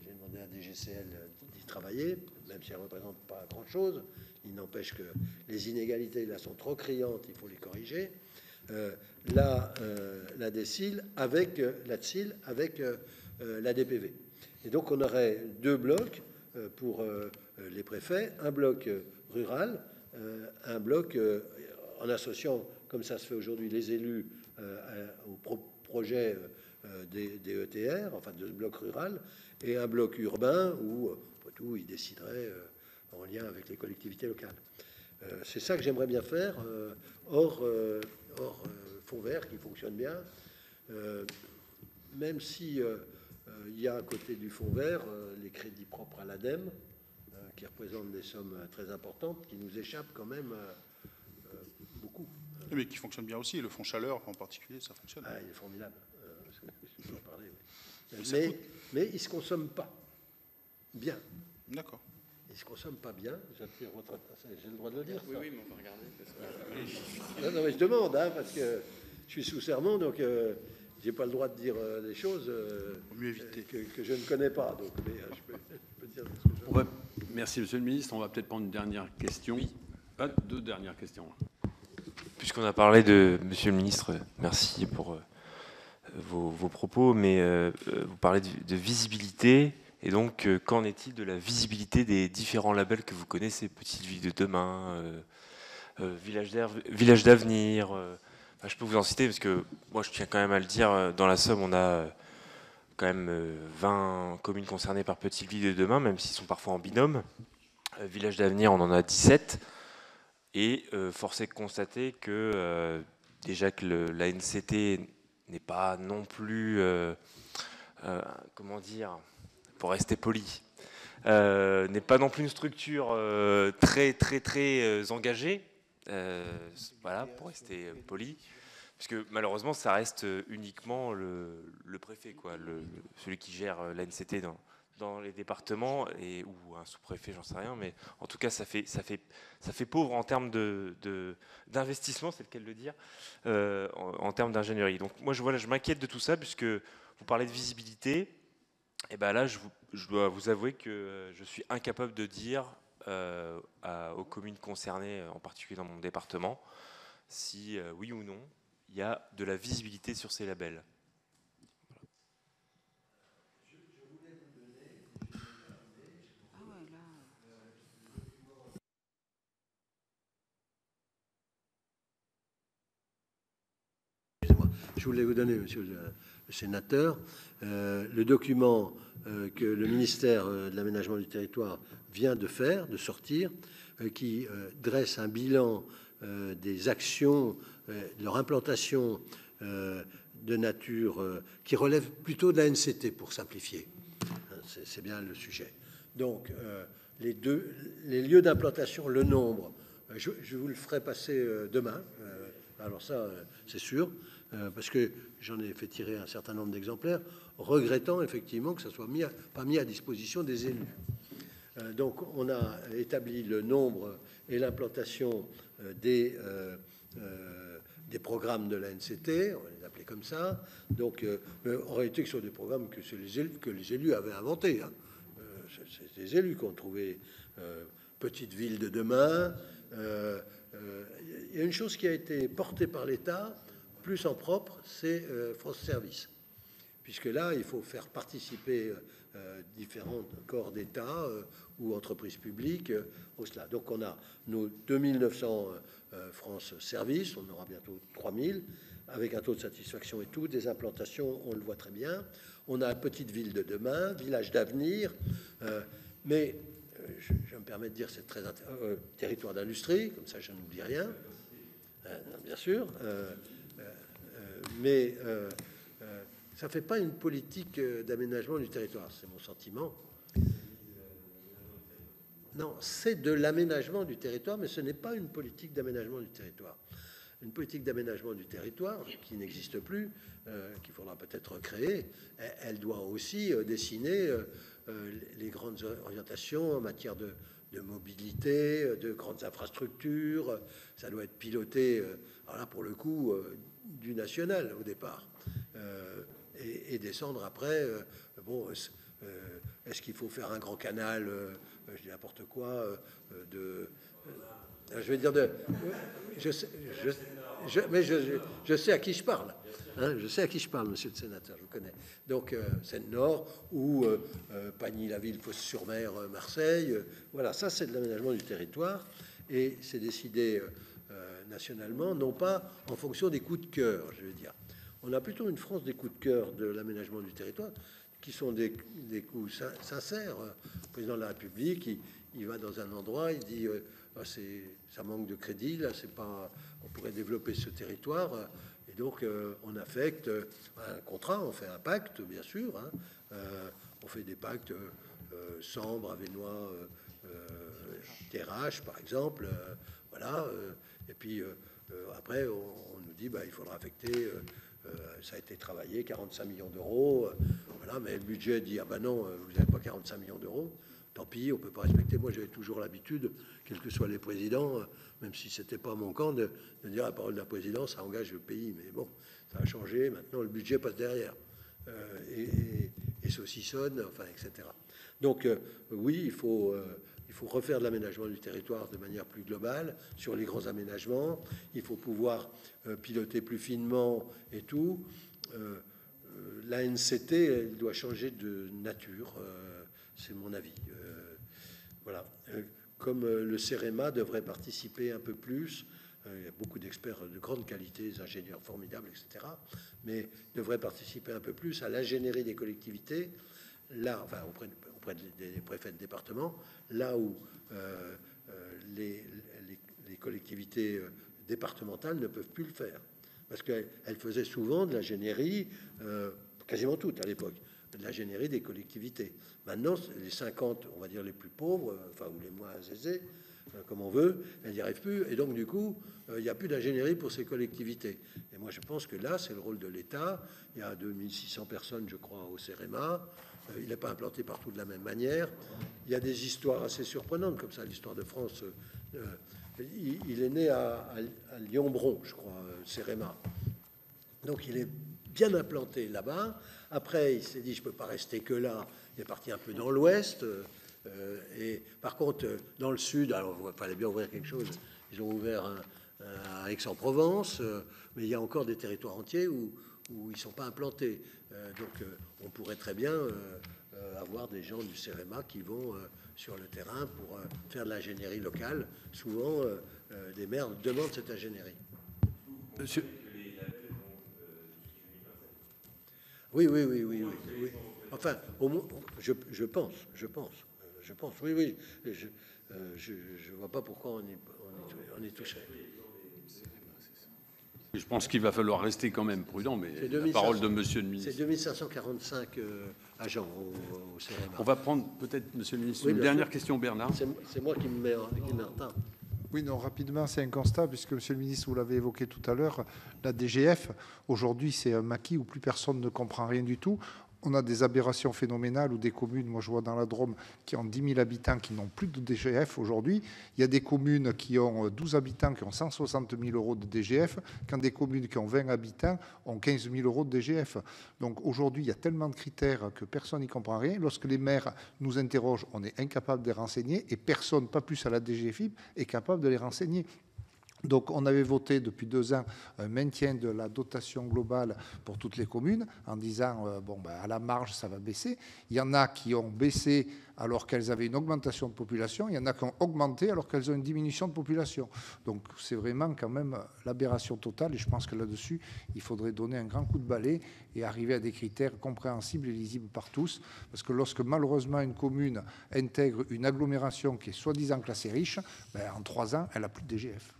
J'ai demandé à DGCL d'y travailler, même si elle ne représente pas grand-chose. Il n'empêche que les inégalités là sont trop criantes, il faut les corriger. La DSIL avec la TSIL avec la DPV. Et donc on aurait 2 blocs pour les préfets, un bloc rural, un bloc en associant, comme ça se fait aujourd'hui, les élus au projet des ETR, enfin de bloc rural, et un bloc urbain où tout ils décideraient en lien avec les collectivités locales. C'est ça que j'aimerais bien faire, hors fonds vert qui fonctionne bien, même si il y a à côté du fonds vert les crédits propres à l'ADEME, qui représentent des sommes très importantes, qui nous échappent quand même beaucoup. Mais qui fonctionne bien aussi, le fonds chaleur en particulier, ça fonctionne. Ah, il est formidable. Je peux en parler, oui. Mais il ne se consomme pas bien. D'accord. Il ne se consomme pas bien. J'ai le droit de le dire. Oui, oui, mais on va regarder. Parce que... non, mais je demande, hein, parce que je suis sous serment, donc je n'ai pas le droit de dire des choses que je ne connais pas. Donc, mais, je peux dire ce que je... Merci, Monsieur le Ministre. On va peut-être prendre une dernière question. Oui. 2 dernières questions. Puisqu'on a parlé de... Monsieur le Ministre, merci pour vos propos, mais vous parlez de visibilité. Et donc, qu'en est-il de la visibilité des différents labels que vous connaissez, Petite Ville de demain, Village d'avenir, enfin, je peux vous en citer, parce que moi, je tiens quand même à le dire, dans la Somme, on a quand même 20 communes concernées par Petite Ville de demain, même s'ils sont parfois en binôme. Village d'avenir, on en a 17. Et force est de constater que déjà que l'ANCT n'est pas non plus, comment dire, pour rester poli, n'est pas non plus une structure très engagée, voilà, pour rester poli, puisque malheureusement ça reste uniquement le préfet, quoi, celui qui gère l'ANCT dans les départements, ou un sous-préfet, j'en sais rien, mais en tout cas ça fait pauvre en termes d'investissement, c'est le cas de le dire, en termes d'ingénierie. Donc moi je m'inquiète de tout ça, puisque vous parlez de visibilité, et ben là je dois vous avouer que je suis incapable de dire aux communes concernées, en particulier dans mon département, si oui ou non il y a de la visibilité sur ces labels. Je voulais vous donner, monsieur le sénateur, le document que le ministère de l'Aménagement du Territoire vient de sortir, qui dresse un bilan des actions, de leur implantation de nature, qui relève plutôt de la NCT, pour simplifier. C'est bien le sujet. Donc, les lieux d'implantation, le nombre, je vous le ferai passer demain. Alors ça, c'est sûr, parce que j'en ai fait tirer un certain nombre d'exemplaires, regrettant effectivement que ça soit pas mis à disposition des élus. Donc, on a établi le nombre et l'implantation des programmes de la NCT, on va les appeler comme ça. Donc, en réalité, ce sont des programmes que les élus avaient inventés. Hein. C'est des élus qui ont trouvé Petite Ville de demain. Il y a une chose qui a été portée par l'État, plus en propre, c'est France Service. Puisque là, il faut faire participer différents corps d'État ou entreprises publiques au cela. Donc, on a nos 2900 France Service, on aura bientôt 3000, avec un taux de satisfaction et tout, des implantations, on le voit très bien. On a Petite Ville de demain, Village d'avenir, mais je me permets de dire, c'est très territoire d'industrie, comme ça je n'oublie rien, bien sûr, mais ça ne fait pas une politique d'aménagement du territoire, c'est mon sentiment. Non, c'est de l'aménagement du territoire, mais ce n'est pas une politique d'aménagement du territoire. Une politique d'aménagement du territoire qui n'existe plus, qu'il faudra peut-être créer, elle doit aussi dessiner les grandes orientations en matière de mobilité, de grandes infrastructures. Ça doit être piloté, alors là pour le coup, du national au départ, et descendre après. Bon, est-ce qu'il faut faire un grand canal, je dis n'importe quoi, je vais dire je sais à qui je parle. Hein, je sais à qui je parle, monsieur le sénateur, je vous connais. Donc, Seine-Nord ou Pagny-la-Ville, Fos-sur-Mer, Marseille. Voilà, ça, c'est de l'aménagement du territoire. Et c'est décidé nationalement, non pas en fonction des coups de cœur, je veux dire. On a plutôt une France des coups de cœur de l'aménagement du territoire, qui sont des coups sincères. Le président de la République, il va dans un endroit, il dit ça manque de crédit, là, c'est pas, on pourrait développer ce territoire, et donc on affecte un contrat, on fait un pacte, bien sûr, hein, on fait des pactes Sambre, Avesnois, Terrache, par exemple, voilà, et puis après on nous dit il faudra affecter. Ça a été travaillé, 45 millions d'euros. Voilà, mais le budget dit non, vous n'avez pas 45 millions d'euros. Tant pis, on ne peut pas respecter. Moi, j'avais toujours l'habitude, quels que soient les présidents, même si ce n'était pas mon camp, de dire la parole d'un président, ça engage le pays. Mais bon, ça a changé. Maintenant, le budget passe derrière et saucissonne, enfin, etc. Donc, oui, il faut refaire de l'aménagement du territoire de manière plus globale sur les grands aménagements. Il faut pouvoir piloter plus finement et tout. La NCT, elle doit changer de nature, c'est mon avis. Voilà. Comme le CEREMA devrait participer un peu plus, il y a beaucoup d'experts de grande qualité, des ingénieurs formidables, etc., mais devrait participer un peu plus à l'ingénierie des collectivités, là, enfin, auprès des préfets de département, là où les collectivités départementales ne peuvent plus le faire. parce qu'elle faisait souvent de l'ingénierie, quasiment toute à l'époque, de l'ingénierie des collectivités. Maintenant, les 50, on va dire les plus pauvres, enfin, ou les moins aisés, comme on veut, elles n'y arrivent plus, et donc du coup, il n'y a plus d'ingénierie pour ces collectivités. Et moi, je pense que là, c'est le rôle de l'État. Il y a 2600 personnes, je crois, au CEREMA. Il n'est pas implanté partout de la même manière. Il y a des histoires assez surprenantes, comme ça, l'histoire de France. Il est né à Lyon-Bron, je crois, CEREMA. Donc, il est bien implanté là-bas. Après, il s'est dit, je ne peux pas rester que là. Il est parti un peu dans l'Ouest. Et par contre, dans le Sud, alors il fallait bien ouvrir quelque chose. Ils ont ouvert à Aix-en-Provence, mais il y a encore des territoires entiers où ils ne sont pas implantés. Donc, on pourrait très bien avoir des gens du CEREMA qui vont sur le terrain pour faire de l'ingénierie locale. Souvent, des maires demandent cette ingénierie. Monsieur... Oui. Enfin, au moins, je pense. Oui. Je vois pas pourquoi on est touché. Je pense qu'il va falloir rester quand même prudent, mais la parole de Monsieur le ministre. C'est 2545 agents au CEREMA. On va prendre peut-être, Monsieur le ministre, une dernière question, Bernard. C'est moi qui me mets en retard. Oui, non, rapidement, c'est un constat, puisque Monsieur le ministre, vous l'avez évoqué tout à l'heure, la DGF, aujourd'hui, c'est un maquis où plus personne ne comprend rien du tout. On a des aberrations phénoménales où des communes, moi je vois dans la Drôme, qui ont 10 000 habitants qui n'ont plus de DGF aujourd'hui. Il y a des communes qui ont 12 habitants qui ont 160 000 euros de DGF, quand des communes qui ont 20 habitants ont 15 000 euros de DGF. Donc aujourd'hui, il y a tellement de critères que personne n'y comprend rien. Lorsque les maires nous interrogent, on est incapable de les renseigner et personne, pas plus à la DGFiP, est capable de les renseigner. Donc, on avait voté depuis 2 ans un maintien de la dotation globale pour toutes les communes en disant, à la marge, ça va baisser. Il y en a qui ont baissé alors qu'elles avaient une augmentation de population. Il y en a qui ont augmenté alors qu'elles ont une diminution de population. Donc, c'est vraiment quand même l'aberration totale. Et je pense que là-dessus, il faudrait donner un grand coup de balai et arriver à des critères compréhensibles et lisibles par tous. Parce que lorsque, malheureusement, une commune intègre une agglomération qui est soi-disant classée riche, en 3 ans, elle n'a plus de DGF.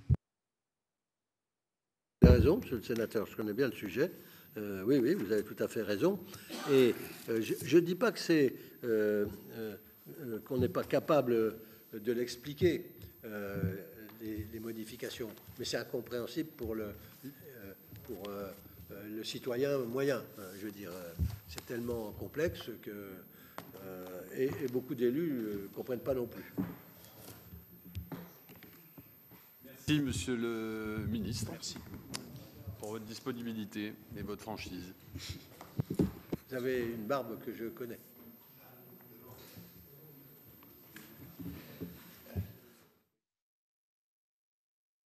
Vous avez raison, monsieur le sénateur, je connais bien le sujet. Oui, vous avez tout à fait raison. Et je ne dis pas que c'est qu'on n'est pas capable de l'expliquer, les modifications, mais c'est incompréhensible pour le citoyen moyen. Je veux dire, c'est tellement complexe que et beaucoup d'élus ne comprennent pas non plus. Merci, Monsieur le ministre. Merci pour votre disponibilité et votre franchise. Vous avez une barbe que je connais.